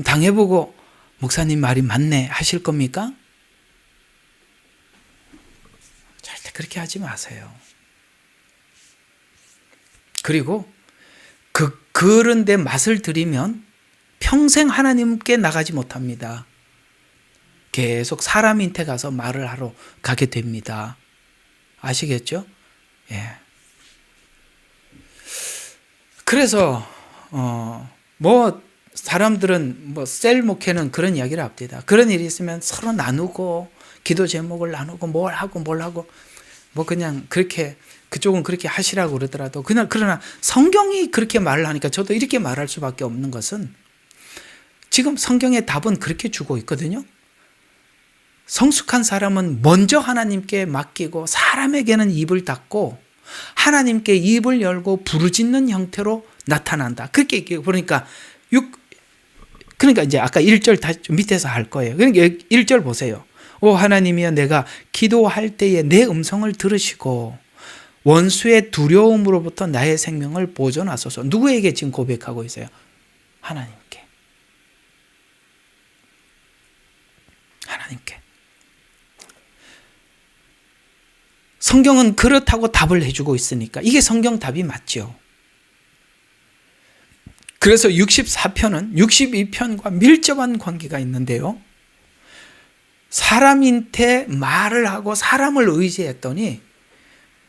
당해보고 목사님 말이 맞네 하실 겁니까? 절대 그렇게 하지 마세요. 그리고 그런데 맛을 들이면 평생 하나님께 나가지 못합니다. 계속 사람한테 가서 말을 하러 가게 됩니다. 아시겠죠? 예. 그래서 사람들은 셀 목회는 그런 이야기를 합니다. 그런 일이 있으면 서로 나누고 기도 제목을 나누고 뭘 하고 그냥 그렇게 그쪽은 그렇게 하시라고 그러더라도 그러나 성경이 그렇게 말을 하니까 저도 이렇게 말할 수밖에 없는 것은 지금 성경의 답은 그렇게 주고 있거든요. 성숙한 사람은 먼저 하나님께 맡기고 사람에게는 입을 닫고 하나님께 입을 열고 부르짖는 형태로 나타난다. 그렇게 그러니까 이제 아까 1절 다시 밑에서 할 거예요. 그러니까 1절 보세요. 오 하나님이여 내가 기도할 때에 내 음성을 들으시고 원수의 두려움으로부터 나의 생명을 보존하소서. 누구에게 지금 고백하고 있어요? 하나님께. 하나님께. 성경은 그렇다고 답을 해주고 있으니까 이게 성경 답이 맞죠. 그래서 64편은 62편과 밀접한 관계가 있는데요. 사람한테 말을 하고 사람을 의지했더니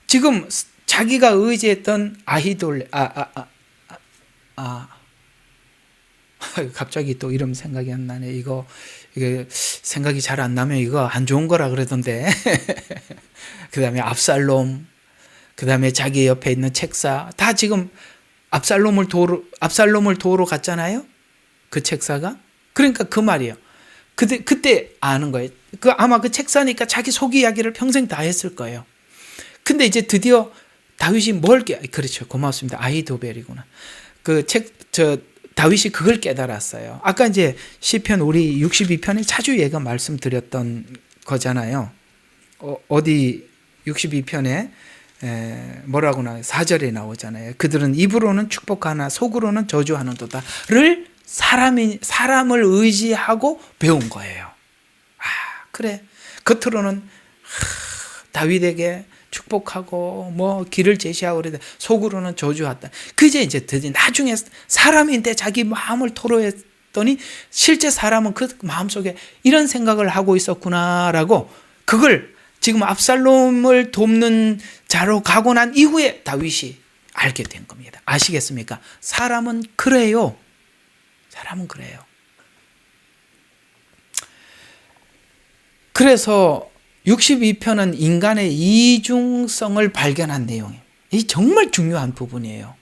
지금 자기가 의지했던 갑자기 또 이름 생각이 안 나네. 이게 생각이 잘 안 나면 이거 안 좋은 거라 그러던데. 그 다음에 압살롬, 그 다음에 자기 옆에 있는 책사, 다 지금 압살롬을 도우러 갔잖아요. 그 책사가. 그러니까 그 말이에요. 그때 아는 거예요. 아마 그 책사니까 자기 속 이야기를 평생 다 했을 거예요. 근데 이제 드디어 다윗이 그렇죠. 고맙습니다. 아히도벨이구나. 다윗이 그걸 깨달았어요. 아까 이제 시편 우리 62편에 자주 얘가 말씀드렸던 거잖아요. 어디 62편에 뭐라고 나와요? 4절에 나오잖아요. 그들은 입으로는 축복하나 속으로는 저주하는도다를 사람을 의지하고 배운 거예요. 그래. 겉으로는 다윗에게 축복하고 뭐 길을 제시하고 그러는데 속으로는 저주했다. 그제 이제 드디어 나중에 사람인데 자기 마음을 토로했더니 실제 사람은 그 마음속에 이런 생각을 하고 있었구나라고 그걸 지금 압살롬을 돕는 자로 가고 난 이후에 다윗이 알게 된 겁니다. 아시겠습니까? 사람은 그래요. 사람은 그래요. 그래서 62편은 인간의 이중성을 발견한 내용이에요. 이 정말 중요한 부분이에요.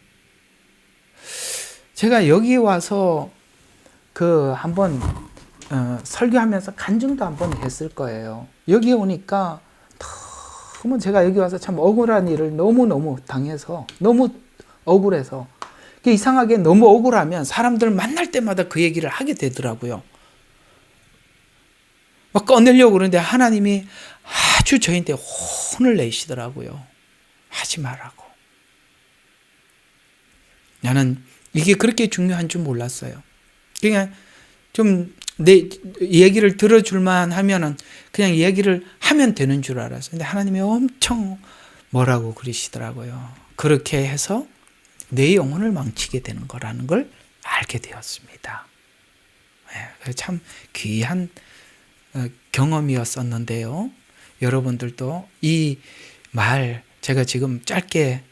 제가 여기 와서 한번 설교하면서 간증도 한번 했을 거예요. 여기 오니까 너무 제가 여기 와서 참 억울한 일을 너무너무 당해서 너무 억울해서 이상하게 너무 억울하면 사람들 만날 때마다 그 얘기를 하게 되더라고요. 막 꺼내려고 그러는데 하나님이 아주 저희한테 혼을 내시더라고요. 하지 말라고. 나는 이게 그렇게 중요한 줄 몰랐어요. 그냥 좀 내 얘기를 들어줄만 하면은 그냥 얘기를 하면 되는 줄 알았어요. 근데 하나님이 엄청 뭐라고 그러시더라고요. 그렇게 해서 내 영혼을 망치게 되는 거라는 걸 알게 되었습니다. 참 귀한 경험이었었는데요. 여러분들도 이 말 제가 지금 짧게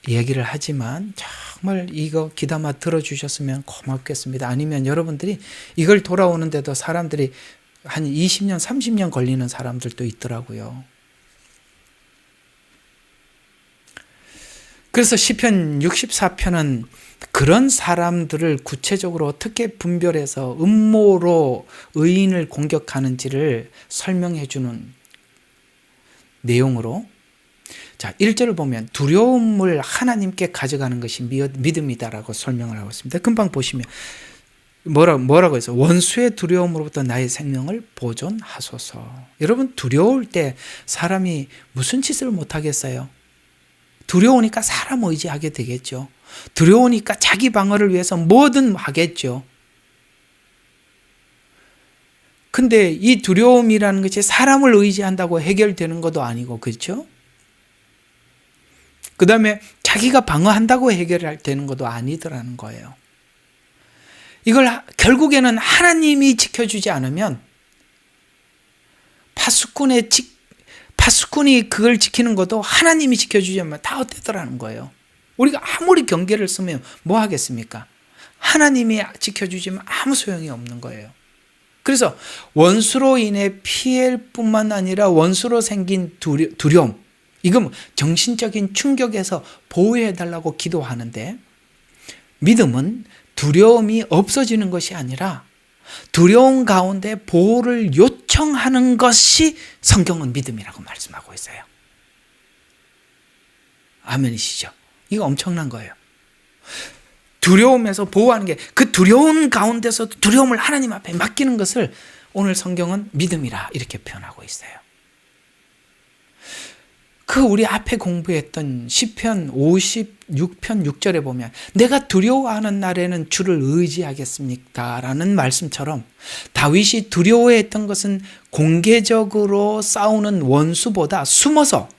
얘기를 하지만 정말 이거 귀담아 들어주셨으면 고맙겠습니다. 아니면 여러분들이 이걸 돌아오는데도 사람들이 한 20년, 30년 걸리는 사람들도 있더라고요. 그래서 시편 64편은 그런 사람들을 구체적으로 어떻게 분별해서 음모로 의인을 공격하는지를 설명해 주는 내용으로 자, 1절을 보면 두려움을 하나님께 가져가는 것이 믿음이다라고 설명을 하고 있습니다. 금방 보시면 뭐라고 해서 원수의 두려움으로부터 나의 생명을 보존하소서. 여러분 두려울 때 사람이 무슨 짓을 못하겠어요? 두려우니까 사람 의지하게 되겠죠. 두려우니까 자기 방어를 위해서 뭐든 하겠죠. 근데 이 두려움이라는 것이 사람을 의지한다고 해결되는 것도 아니고 그렇죠? 그 다음에 자기가 방어한다고 해결되는 것도 아니더라는 거예요. 이걸 결국에는 하나님이 지켜주지 않으면 파수꾼이 그걸 지키는 것도 하나님이 지켜주지 않으면 다 헛되더라는 거예요. 우리가 아무리 경계를 쓰면 뭐 하겠습니까? 하나님이 지켜주지면 아무 소용이 없는 거예요. 그래서 원수로 인해 피해일 뿐만 아니라 원수로 생긴 두려움, 이건 정신적인 충격에서 보호해달라고 기도하는데 믿음은 두려움이 없어지는 것이 아니라 두려움 가운데 보호를 요청하는 것이 성경은 믿음이라고 말씀하고 있어요. 아멘이시죠? 이거 엄청난 거예요. 두려움에서 보호하는 게, 그 두려움 가운데서도 두려움을 하나님 앞에 맡기는 것을 오늘 성경은 믿음이라 이렇게 표현하고 있어요. 그 우리 앞에 공부했던 시편 56편 6절에 보면 내가 두려워하는 날에는 주를 의지하겠습니까? 라는 말씀처럼 다윗이 두려워했던 것은 공개적으로 싸우는 원수보다 숨어서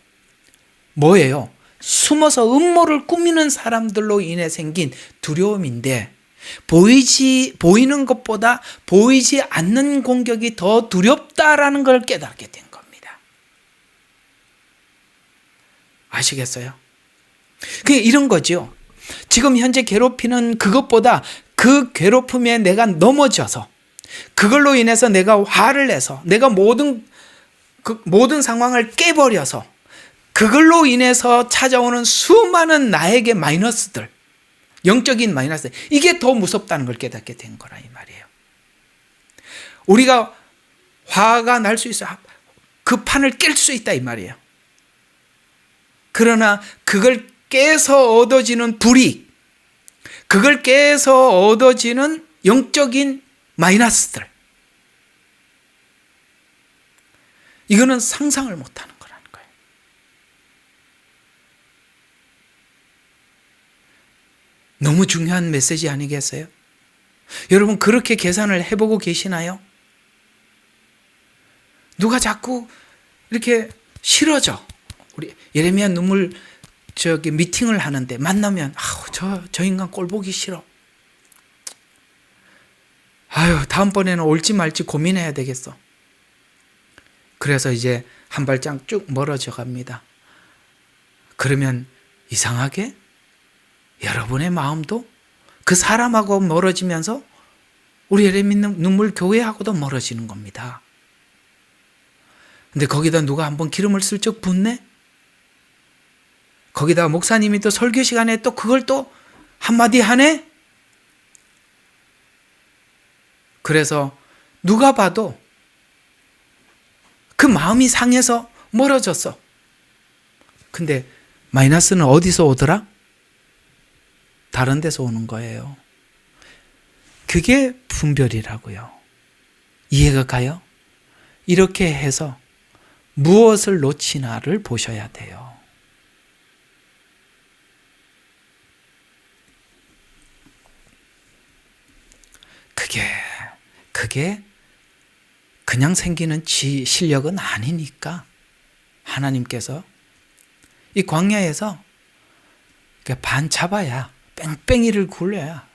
뭐예요? 숨어서 음모를 꾸미는 사람들로 인해 생긴 두려움인데, 보이는 것보다 보이지 않는 공격이 더 두렵다라는 걸 깨닫게 된 겁니다. 아시겠어요? 그게 이런 거죠. 지금 현재 괴롭히는 그것보다 그 괴롭힘에 내가 넘어져서 그걸로 인해서 내가 화를 내서 내가 모든 상황을 깨버려서 그걸로 인해서 찾아오는 수많은 나에게 마이너스들, 영적인 마이너스, 이게 더 무섭다는 걸 깨닫게 된 거라 이 말이에요. 우리가 화가 날 수 있어, 그 판을 깰 수 있다 이 말이에요. 그러나 그걸 깨서 얻어지는 불이익, 그걸 깨서 얻어지는 영적인 마이너스들, 이거는 상상을 못하는 거라는 거예요. 너무 중요한 메시지 아니겠어요? 여러분 그렇게 계산을 해보고 계시나요? 누가 자꾸 이렇게 싫어져. 우리 예레미야 눈물 미팅을 하는데 만나면 저 인간 꼴 보기 싫어. 다음번에는 올지 말지 고민해야 되겠어. 그래서 이제 한 발짝 쭉 멀어져 갑니다. 그러면 이상하게 여러분의 마음도 그 사람하고 멀어지면서 우리 예레미야 눈물 교회하고도 멀어지는 겁니다. 근데 거기다 누가 한번 기름을 슬쩍 붓네? 거기다 목사님이 또 설교 시간에 또 그걸 또 한마디 하네? 그래서 누가 봐도 그 마음이 상해서 멀어졌어. 근데 마이너스는 어디서 오더라? 다른 데서 오는 거예요. 그게 분별이라고요. 이해가 가요? 이렇게 해서 무엇을 놓치나를 보셔야 돼요. 그게 그냥 생기는 실력은 아니니까 하나님께서 이 광야에서 반 잡아야, 뺑뺑이를 굴려야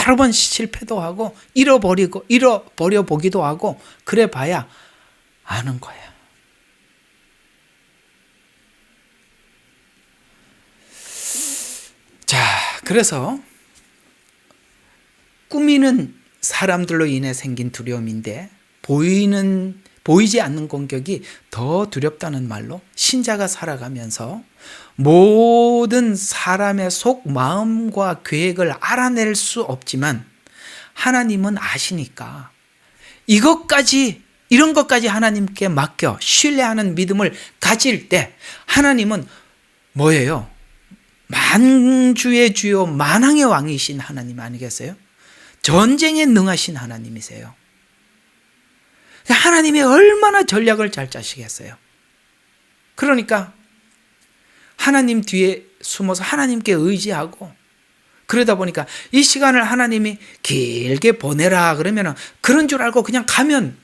여러 번 실패도 하고 잃어버려 보기도 하고 그래 봐야 아는 거야. 자, 그래서 꾸미는 사람들로 인해 생긴 두려움인데 보이지 않는 공격이 더 두렵다는 말로 신자가 살아가면서 모든 사람의 속 마음과 계획을 알아낼 수 없지만 하나님은 아시니까 이런 것까지 하나님께 맡겨 신뢰하는 믿음을 가질 때 하나님은 뭐예요? 만주의 주요 만왕의 왕이신 하나님 아니겠어요? 전쟁에 능하신 하나님이세요. 하나님이 얼마나 전략을 잘 짜시겠어요. 그러니까 하나님 뒤에 숨어서 하나님께 의지하고 그러다 보니까 이 시간을 하나님이 길게 보내라 그러면 그런 줄 알고 그냥 가면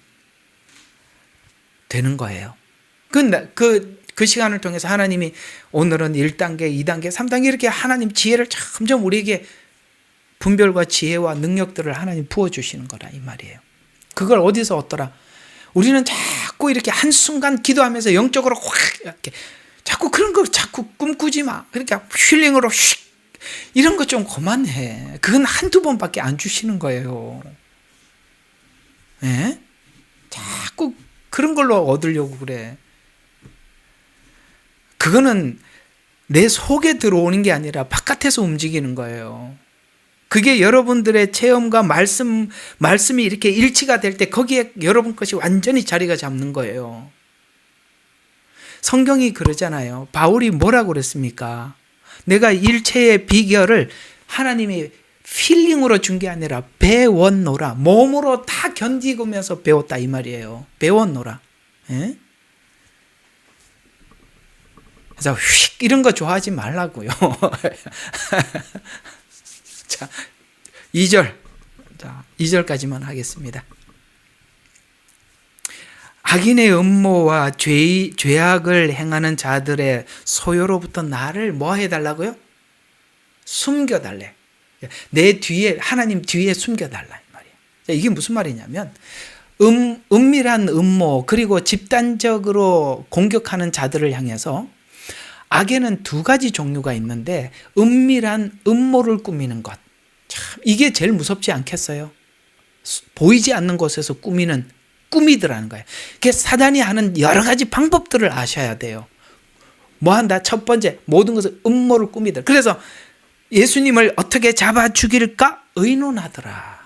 되는 거예요. 그 시간을 통해서 하나님이 오늘은 1단계, 2단계, 3단계 이렇게 하나님 지혜를 점점 우리에게 분별과 지혜와 능력들을 하나님 부어주시는 거라 이 말이에요. 그걸 어디서 얻더라? 우리는 자꾸 이렇게 한순간 기도하면서 영적으로 확 이렇게 자꾸 그런 거 자꾸 꿈꾸지 마. 그러니까 힐링으로 이런 거 좀 그만해. 그건 한두 번밖에 안 주시는 거예요. 예? 자꾸 그런 걸로 얻으려고 그래. 그거는 내 속에 들어오는 게 아니라 바깥에서 움직이는 거예요. 그게 여러분들의 체험과 말씀이 이렇게 일치가 될 때 거기에 여러분 것이 완전히 자리가 잡는 거예요. 성경이 그러잖아요. 바울이 뭐라고 그랬습니까? 내가 일체의 비결을 하나님이 필링으로 준 게 아니라 배웠노라. 몸으로 다 견디면서 배웠다 이 말이에요. 배웠노라. 예? 그래서 휙 이런 거 좋아하지 말라고요. 자, 2절. 자, 2절까지만 하겠습니다. 악인의 음모와 죄악을 행하는 자들의 소요로부터 나를 뭐 해달라고요? 숨겨달래. 내 뒤에, 하나님 뒤에 숨겨달라 이 말이에요. 자, 이게 무슨 말이냐면 은밀한 음모 그리고 집단적으로 공격하는 자들을 향해서 악에는 두 가지 종류가 있는데 은밀한 음모를 꾸미는 것. 참 이게 제일 무섭지 않겠어요? 보이지 않는 곳에서 꾸미는 꾸미더라는 거예요. 그게 사단이 하는 여러 가지 방법들을 아셔야 돼요. 뭐 한다? 첫 번째, 모든 것을 음모를 꾸미더라. 그래서 예수님을 어떻게 잡아 죽일까? 의논하더라.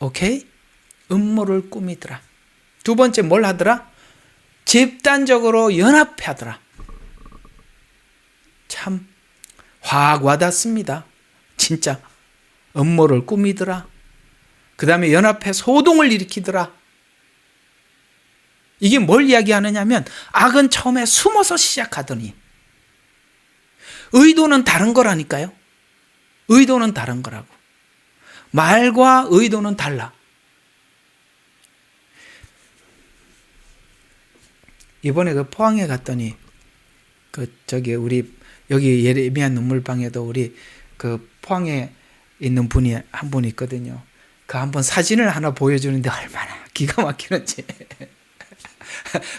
오케이? 음모를 꾸미더라. 두 번째 뭘 하더라? 집단적으로 연합하더라. 참 확 와닿습니다. 진짜 음모를 꾸미더라. 그 다음에 연합해 소동을 일으키더라. 이게 뭘 이야기하느냐면 악은 처음에 숨어서 시작하더니 의도는 다른 거라니까요. 의도는 다른 거라고. 말과 의도는 달라. 이번에 그 포항에 갔더니 우리 여기 예레미야 눈물방에도 우리 그 포항에 있는 분이 한 분 있거든요. 그 한번 사진을 하나 보여주는데 얼마나 기가 막히는지.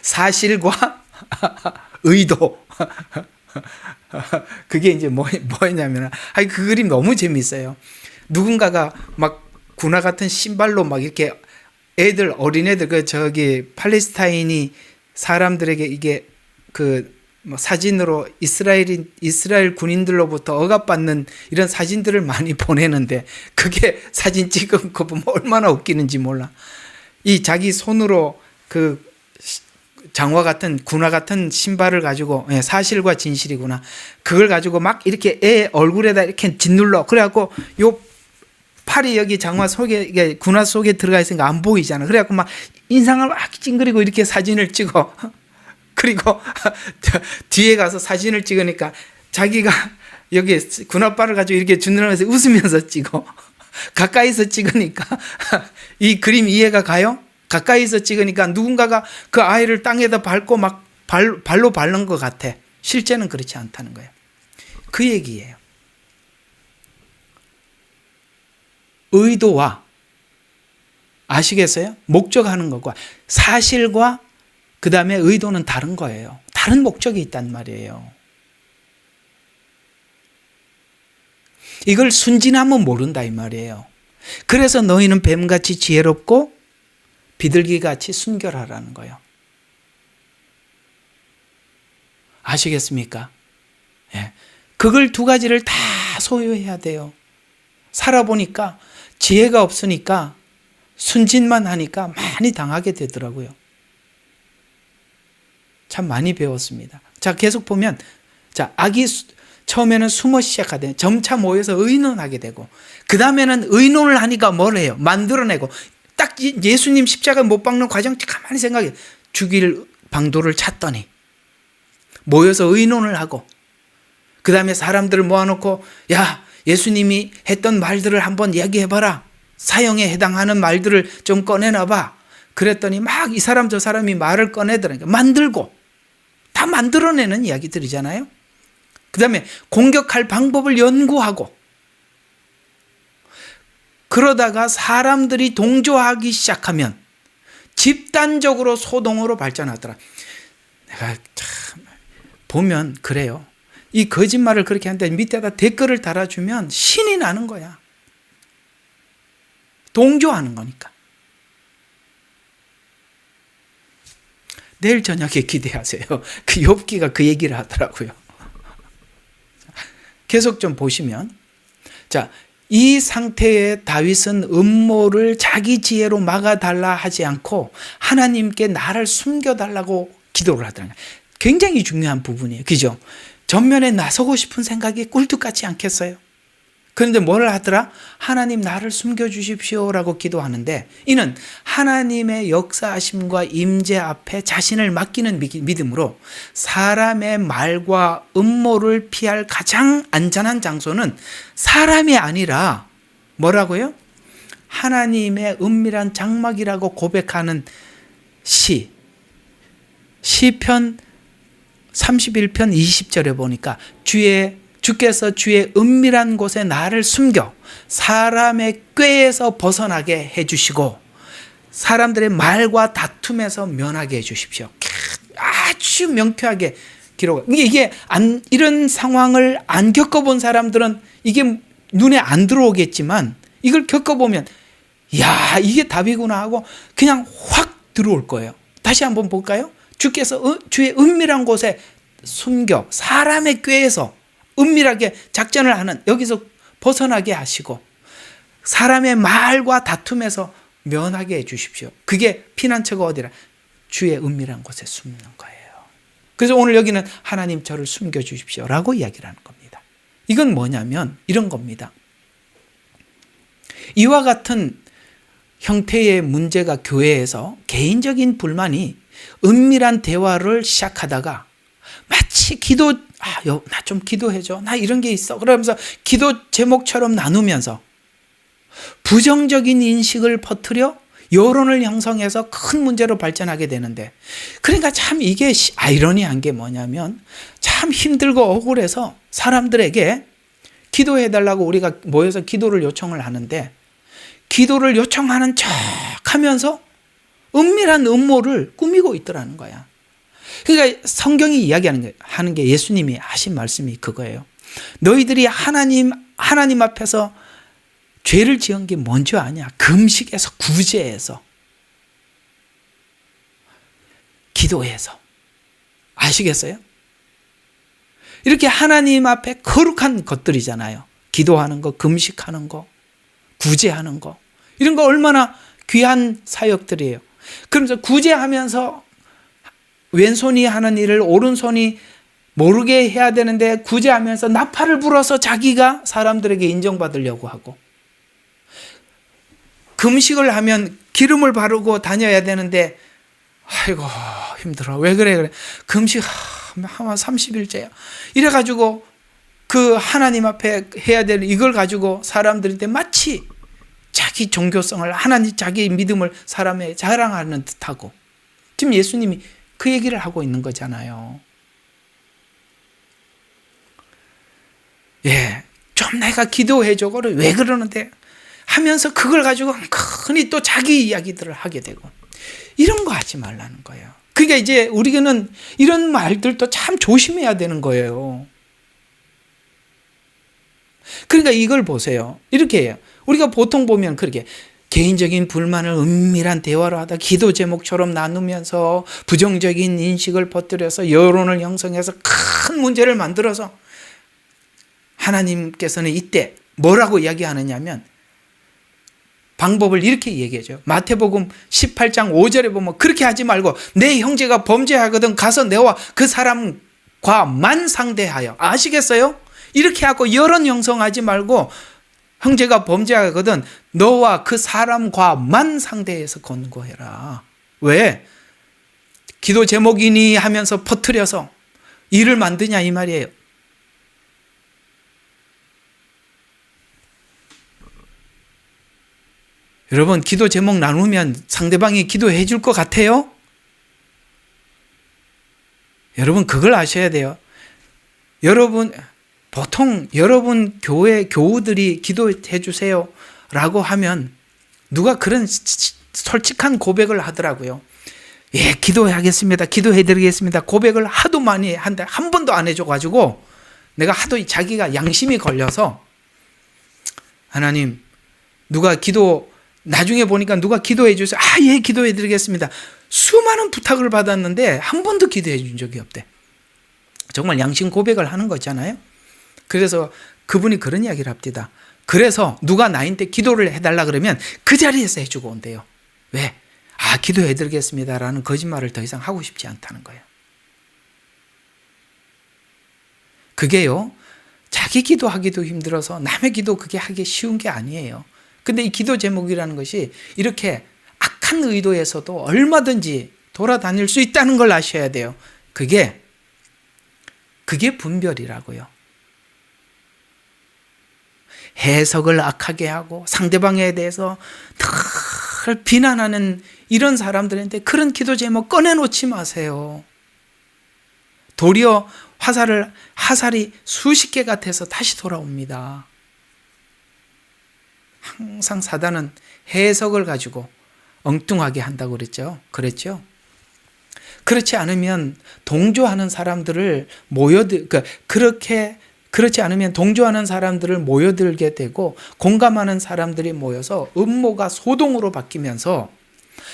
사실과 의도. 그게 이제 뭐였냐면, 그 그림 너무 재밌어요. 누군가가 막 군화 같은 신발로 막 이렇게 어린애들, 팔레스타인이 사람들에게 이게 사진으로 이스라엘 군인들로부터 억압받는 이런 사진들을 많이 보내는데 그게 사진 찍은 거 보면 얼마나 웃기는지 몰라. 이 자기 손으로 그 장화 같은 군화 같은 신발을 가지고 사실과 진실이구나. 그걸 가지고 막 이렇게 애 얼굴에다 이렇게 짓눌러. 그래갖고 요 팔이 여기 장화 속에 이게 군화 속에 들어가 있으니까 안 보이잖아. 그래갖고 막 인상을 막 찡그리고 이렇게 사진을 찍어. 그리고 뒤에 가서 사진을 찍으니까 자기가 여기 군화발을 가지고 이렇게 짓눌러서 웃으면서 찍어. 가까이서 찍으니까 이 그림 이해가 가요? 가까이서 찍으니까 누군가가 그 아이를 땅에다 밟고 막 발로 밟는 것 같아. 실제는 그렇지 않다는 거예요. 그 얘기예요. 의도와 아시겠어요? 목적하는 것과 사실과 그 다음에 의도는 다른 거예요. 다른 목적이 있단 말이에요. 이걸 순진하면 모른다 이 말이에요. 그래서 너희는 뱀같이 지혜롭고 비둘기같이 순결하라는 거예요. 아시겠습니까? 예. 그걸 두 가지를 다 소유해야 돼요. 살아보니까 지혜가 없으니까 순진만 하니까 많이 당하게 되더라고요. 참 많이 배웠습니다. 자, 계속 보면, 자, 악이 처음에는 숨어 시작하되 점차 모여서 의논하게 되고, 그 다음에는 의논을 하니까 뭘 해요? 만들어내고, 딱 예수님 십자가 못 박는 과정 가만히 생각해. 죽일 방도를 찾더니, 모여서 의논을 하고, 그 다음에 사람들을 모아놓고, 야, 예수님이 했던 말들을 한번 얘기해봐라. 사형에 해당하는 말들을 좀 꺼내놔봐. 그랬더니 막 이 사람 저 사람이 말을 꺼내더라니까. 만들고 다 만들어내는 이야기들이잖아요. 그 다음에 공격할 방법을 연구하고 그러다가 사람들이 동조하기 시작하면 집단적으로 소동으로 발전하더라. 내가 참 보면 그래요. 이 거짓말을 그렇게 하는데 밑에다 댓글을 달아주면 신이 나는 거야. 동조하는 거니까. 내일 저녁에 기대하세요. 그 욥기가 그 얘기를 하더라고요. 계속 좀 보시면 자, 이 상태에 다윗은 음모를 자기 지혜로 막아달라 하지 않고 하나님께 나를 숨겨달라고 기도를 하더라고요. 굉장히 중요한 부분이에요. 그죠? 전면에 나서고 싶은 생각이 꿀뚝 같지 않겠어요? 그런데 뭘 하더라? 하나님 나를 숨겨주십시오라고 기도하는데, 이는 하나님의 역사하심과 임재 앞에 자신을 맡기는 믿음으로 사람의 말과 음모를 피할 가장 안전한 장소는 사람이 아니라 뭐라고요? 하나님의 은밀한 장막이라고 고백하는 시편 31편 20절에 보니까 주께서 주의 은밀한 곳에 나를 숨겨 사람의 꾀에서 벗어나게 해주시고 사람들의 말과 다툼에서 면하게 해주십시오. 아주 명쾌하게 기록. 이게 이런 상황을 안 겪어본 사람들은 이게 눈에 안 들어오겠지만 이걸 겪어보면 야, 이게 답이구나 하고 그냥 확 들어올 거예요. 다시 한번 볼까요? 주께서 주의 은밀한 곳에 숨겨 사람의 꾀에서 은밀하게 작전을 하는, 여기서 벗어나게 하시고 사람의 말과 다툼에서 면하게 해주십시오. 그게 피난처가 어디라? 주의 은밀한 곳에 숨는 거예요. 그래서 오늘 여기는 하나님 저를 숨겨주십시오 라고 이야기를 하는 겁니다. 이건 뭐냐면 이런 겁니다. 이와 같은 형태의 문제가 교회에서 개인적인 불만이 은밀한 대화를 시작하다가 마치 나 좀 기도해줘. 나 이런 게 있어. 그러면서 기도 제목처럼 나누면서 부정적인 인식을 퍼뜨려 여론을 형성해서 큰 문제로 발전하게 되는데, 그러니까 참 이게 아이러니한 게 뭐냐면 참 힘들고 억울해서 사람들에게 기도해달라고 우리가 모여서 기도를 요청을 하는데, 기도를 요청하는 척 하면서 은밀한 음모를 꾸미고 있더라는 거야. 그러니까 성경이 이야기하는 게 예수님이 하신 말씀이 그거예요. 너희들이 하나님 앞에서 죄를 지은 게 뭔지 아냐? 금식에서, 구제에서, 기도해서. 아시겠어요? 이렇게 하나님 앞에 거룩한 것들이잖아요. 기도하는 거, 금식하는 거, 구제하는 거. 이런 거 얼마나 귀한 사역들이에요. 그러면서 구제하면서 왼손이 하는 일을 오른손이 모르게 해야 되는데 구제하면서 나팔을 불어서 자기가 사람들에게 인정받으려고 하고, 금식을 하면 기름을 바르고 다녀야 되는데 아이고 힘들어. 왜 그래? 금식 아마 30일째야. 이래가지고 그 하나님 앞에 해야 되는 이걸 가지고 사람들한테 마치 자기 종교성을, 하나님 자기 믿음을 사람에 자랑하는 듯하고, 지금 예수님이 그 얘기를 하고 있는 거잖아요. 예, 좀 내가 기도해줘. 왜 그러는데? 하면서 그걸 가지고 흔히 또 자기 이야기들을 하게 되고, 이런 거 하지 말라는 거예요. 그러니까 이제 우리는 이런 말들도 참 조심해야 되는 거예요. 그러니까 이걸 보세요. 이렇게 해요. 우리가 보통 보면 그렇게 개인적인 불만을 은밀한 대화로 하다 기도 제목처럼 나누면서 부정적인 인식을 퍼뜨려서 여론을 형성해서 큰 문제를 만들어서, 하나님께서는 이때 뭐라고 이야기하느냐면 방법을 이렇게 얘기해줘요. 마태복음 18장 5절에 보면 그렇게 하지 말고 내 형제가 범죄하거든 가서 너와 그 사람과만 상대하여. 아시겠어요? 이렇게 하고 여론 형성하지 말고 형제가 범죄하거든 너와 그 사람과만 상대해서 권고해라. 왜? 기도 제목이니 하면서 퍼뜨려서 일을 만드냐 이 말이에요. 여러분, 기도 제목 나누면 상대방이 기도해 줄 것 같아요? 여러분, 그걸 아셔야 돼요. 보통 여러분 교회 교우들이 기도해 주세요 라고 하면 누가 그런 솔직한 고백을 하더라고요. 예, 기도하겠습니다. 기도해 드리겠습니다. 고백을 하도 많이 한데 한 번도 안 해줘가지고 내가 하도 자기가 양심이 걸려서, 하나님, 나중에 보니까 누가 기도해 주세요. 예, 기도해 드리겠습니다. 수많은 부탁을 받았는데 한 번도 기도해 준 적이 없대. 정말 양심 고백을 하는 거잖아요. 그래서 그분이 그런 이야기를 합니다. 그래서 누가 나한테 기도를 해달라 그러면 그 자리에서 해주고 온대요. 왜? 기도해드리겠습니다라는 거짓말을 더 이상 하고 싶지 않다는 거예요. 그게요, 자기 기도하기도 힘들어서 남의 기도 그게 하기 쉬운 게 아니에요. 근데 이 기도 제목이라는 것이 이렇게 악한 의도에서도 얼마든지 돌아다닐 수 있다는 걸 아셔야 돼요. 그게 분별이라고요. 해석을 악하게 하고 상대방에 대해서 늘 비난하는 이런 사람들한테 그런 기도 제목 꺼내놓지 마세요. 도리어 화살이 수십 개 같아서 다시 돌아옵니다. 항상 사단은 해석을 가지고 엉뚱하게 한다고 그랬죠. 그렇지 않으면 동조하는 사람들을 그렇지 않으면 동조하는 사람들을 모여들게 되고 공감하는 사람들이 모여서 음모가 소동으로 바뀌면서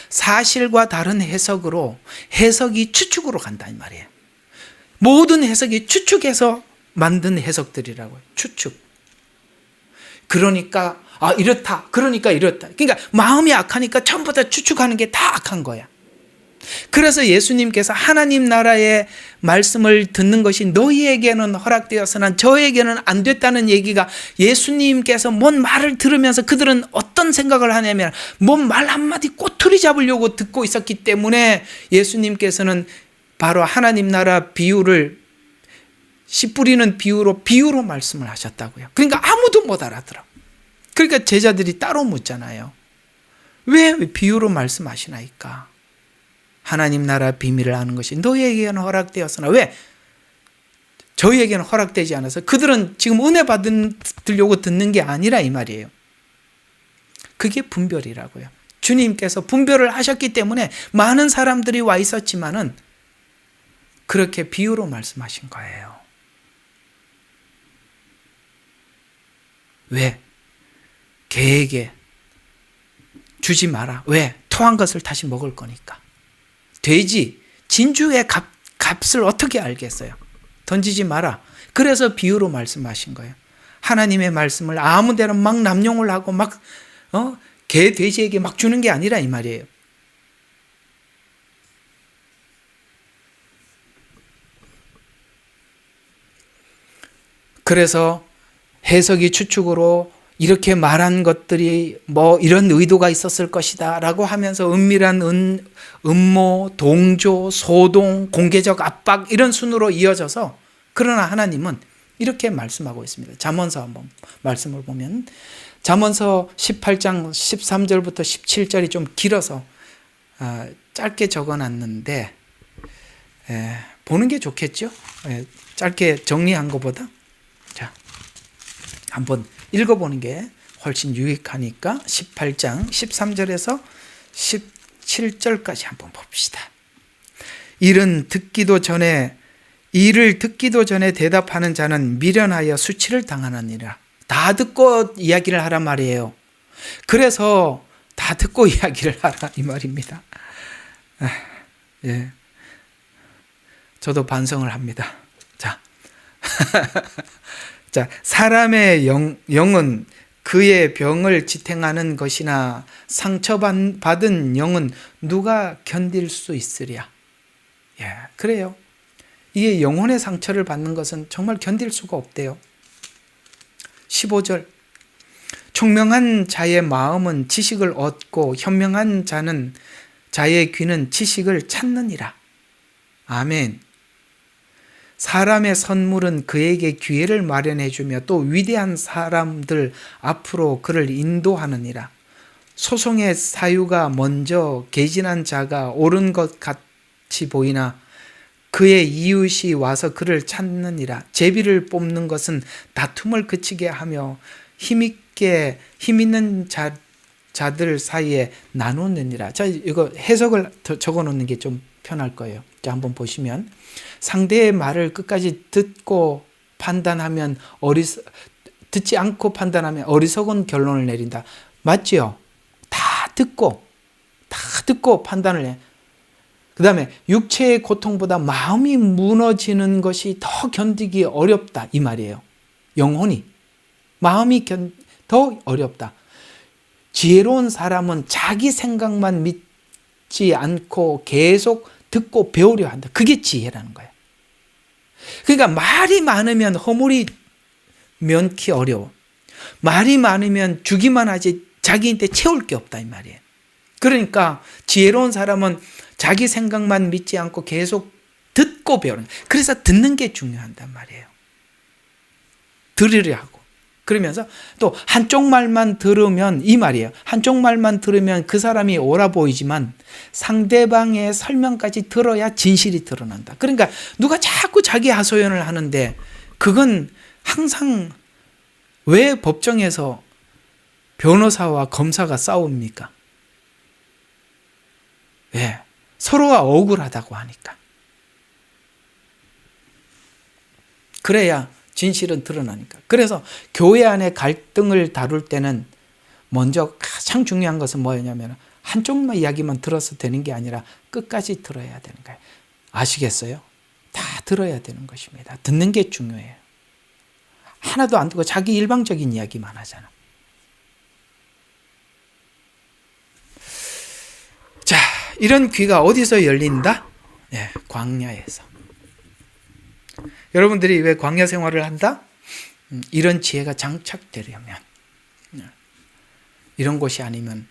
사실과 다른 해석으로 해석이 추측으로 간다는 말이에요. 모든 해석이 추측해서 만든 해석들이라고요. 추측. 그러니까 이렇다. 그러니까 이렇다. 그러니까 마음이 악하니까 전부 다 추측하는 게 다 악한 거야. 그래서 예수님께서 하나님 나라의 말씀을 듣는 것이 너희에게는 허락되었으나 저에게는 안 됐다는 얘기가 예수님께서 뭔 말을 들으면서 그들은 어떤 생각을 하냐면 뭔 말 한마디 꼬투리 잡으려고 듣고 있었기 때문에 예수님께서는 바로 하나님 나라 비유를 씨 뿌리는 비유로 말씀을 하셨다고요. 그러니까 아무도 못 알아들어. 그러니까 제자들이 따로 묻잖아요. 왜 비유로 말씀하시나이까? 하나님 나라 비밀을 아는 것이 너희에게는 허락되었으나 왜? 저희에게는 허락되지 않아서 그들은 지금 은혜 받으려고 듣는 게 아니라 이 말이에요. 그게 분별이라고요. 주님께서 분별을 하셨기 때문에 많은 사람들이 와 있었지만은 그렇게 비유로 말씀하신 거예요. 왜? 개에게 주지 마라. 왜? 토한 것을 다시 먹을 거니까. 돼지, 진주의 값을 어떻게 알겠어요? 던지지 마라. 그래서 비유로 말씀하신 거예요. 하나님의 말씀을 아무 데나 막 남용을 하고 개, 돼지에게 막 주는 게 아니라 이 말이에요. 그래서 해석이 추측으로 이렇게 말한 것들이 이런 의도가 있었을 것이다 라고 하면서 은밀한 음모, 동조, 소동, 공개적 압박 이런 순으로 이어져서 그러나 하나님은 이렇게 말씀하고 있습니다. 잠언서 한번 말씀을 보면 잠언서 18장 13절부터 17절이 좀 길어서 짧게 적어놨는데 보는 게 좋겠죠? 짧게 정리한 것보다. 자, 한번 읽어보는 게 훨씬 유익하니까 18장 13절에서 17절까지 한번 봅시다. 일을 듣기도 전에 대답하는 자는 미련하여 수치를 당하느니라. 다 듣고 이야기를 하란 말이에요. 그래서 다 듣고 이야기를 하라 이 말입니다. 예, 저도 반성을 합니다. 자, 사람의 영은 그의 병을 지탱하는 것이나 상처받은 영은 누가 견딜 수 있으랴. 예, 그래요. 이게 영혼의 상처를 받는 것은 정말 견딜 수가 없대요. 15절. 총명한 자의 마음은 지식을 얻고 현명한 자의 귀는 지식을 찾느니라. 아멘. 사람의 선물은 그에게 기회를 마련해주며 또 위대한 사람들 앞으로 그를 인도하느니라. 소송의 사유가 먼저 개진한 자가 옳은 것 같이 보이나 그의 이웃이 와서 그를 찾느니라. 제비를 뽑는 것은 다툼을 그치게 하며 힘 있는 자들 사이에 나누느니라. 자, 이거 해석을 적어 놓는 게 좀 편할 거예요. 자, 한번 보시면 상대의 말을 끝까지 듣고 판단하면 듣지 않고 판단하면 어리석은 결론을 내린다. 맞지요? 다 듣고 판단을 해. 그 다음에 육체의 고통보다 마음이 무너지는 것이 더 견디기 어렵다 이 말이에요. 영혼이 마음이 더 어렵다. 지혜로운 사람은 자기 생각만 믿지 않고 계속 듣고 배우려 한다. 그게 지혜라는 거예요. 그러니까 말이 많으면 허물이 면키 어려워. 말이 많으면 주기만 하지 자기한테 채울 게 없다 이 말이에요. 그러니까 지혜로운 사람은 자기 생각만 믿지 않고 계속 듣고 배우는 거예요. 그래서 듣는 게 중요하단 말이에요. 들으려 하고. 그러면서 또 한쪽 말만 들으면 이 말이에요. 한쪽 말만 들으면 그 사람이 옳아 보이지만 상대방의 설명까지 들어야 진실이 드러난다. 그러니까 누가 자꾸 자기 하소연을 하는데 그건 항상 왜 법정에서 변호사와 검사가 싸웁니까? 왜? 서로가 억울하다고 하니까. 그래야 진실은 드러나니까. 그래서 교회 안에 갈등을 다룰 때는 먼저 가장 중요한 것은 뭐냐면 한쪽만 이야기만 들어서 되는 게 아니라 끝까지 들어야 되는 거예요. 아시겠어요? 다 들어야 되는 것입니다. 듣는 게 중요해요. 하나도 안 듣고 자기 일방적인 이야기만 하잖아. 자, 이런 귀가 어디서 열린다? 네, 광야에서. 여러분들이 왜 광야 생활을 한다? 이런 지혜가 장착되려면 이런 곳이 아니면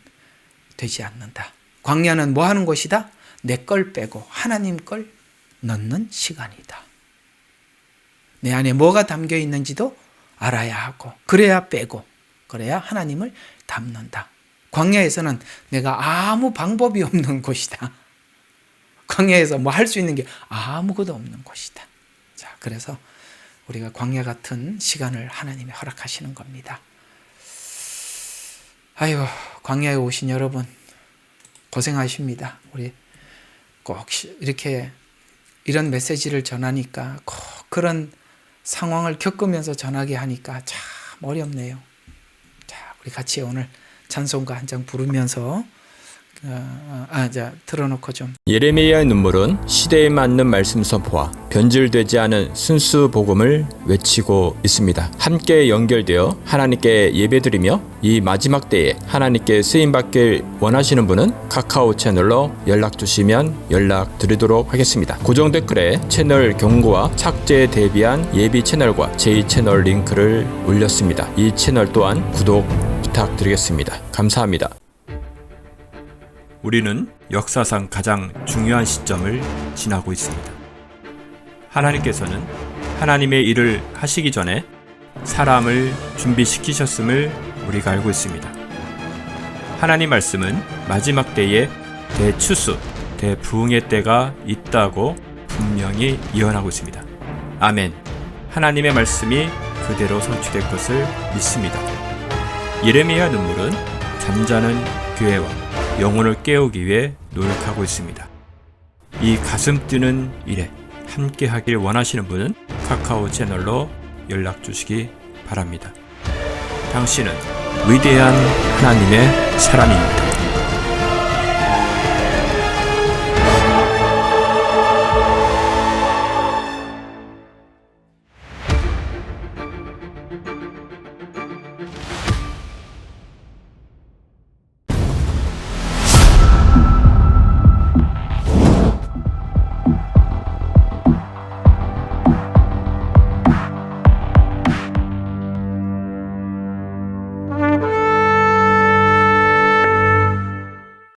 되지 않는다. 광야는 뭐 하는 곳이다? 내 걸 빼고 하나님 걸 넣는 시간이다. 내 안에 뭐가 담겨 있는지도 알아야 하고 그래야 빼고 그래야 하나님을 담는다. 광야에서는 내가 아무 방법이 없는 곳이다. 광야에서 뭐 할 수 있는 게 아무것도 없는 곳이다. 자, 그래서 우리가 광야 같은 시간을 하나님이 허락하시는 겁니다. 아이고, 광야에 오신 여러분 고생하십니다. 우리 꼭 이렇게 이런 메시지를 전하니까 꼭 그런 상황을 겪으면서 전하게 하니까 참 어렵네요. 자, 우리 같이 오늘 찬송가 한 장 부르면서 틀어놓고 좀. 예레미야의 눈물은 시대에 맞는 말씀 선포와 변질되지 않은 순수 복음을 외치고 있습니다. 함께 연결되어 하나님께 예배드리며 이 마지막 때에 하나님께 쓰임받길 원하시는 분은 카카오 채널로 연락 주시면 연락드리도록 하겠습니다. 고정 댓글에 채널 경고와 착제에 대비한 예비 채널과 제2채널 링크를 올렸습니다. 이 채널 또한 구독 부탁드리겠습니다. 감사합니다. 우리는 역사상 가장 중요한 시점을 지나고 있습니다. 하나님께서는 하나님의 일을 하시기 전에 사람을 준비시키셨음을 우리가 알고 있습니다. 하나님 말씀은 마지막 때에 대추수, 대부흥의 때가 있다고 분명히 예언하고 있습니다. 아멘. 하나님의 말씀이 그대로 성취될 것을 믿습니다. 예레미야 눈물은 잠자는 교회와 영혼을 깨우기 위해 노력하고 있습니다. 이 가슴 뛰는 일에 함께 하길 원하시는 분은 카카오 채널로 연락 주시기 바랍니다. 당신은 위대한 하나님의 사람입니다.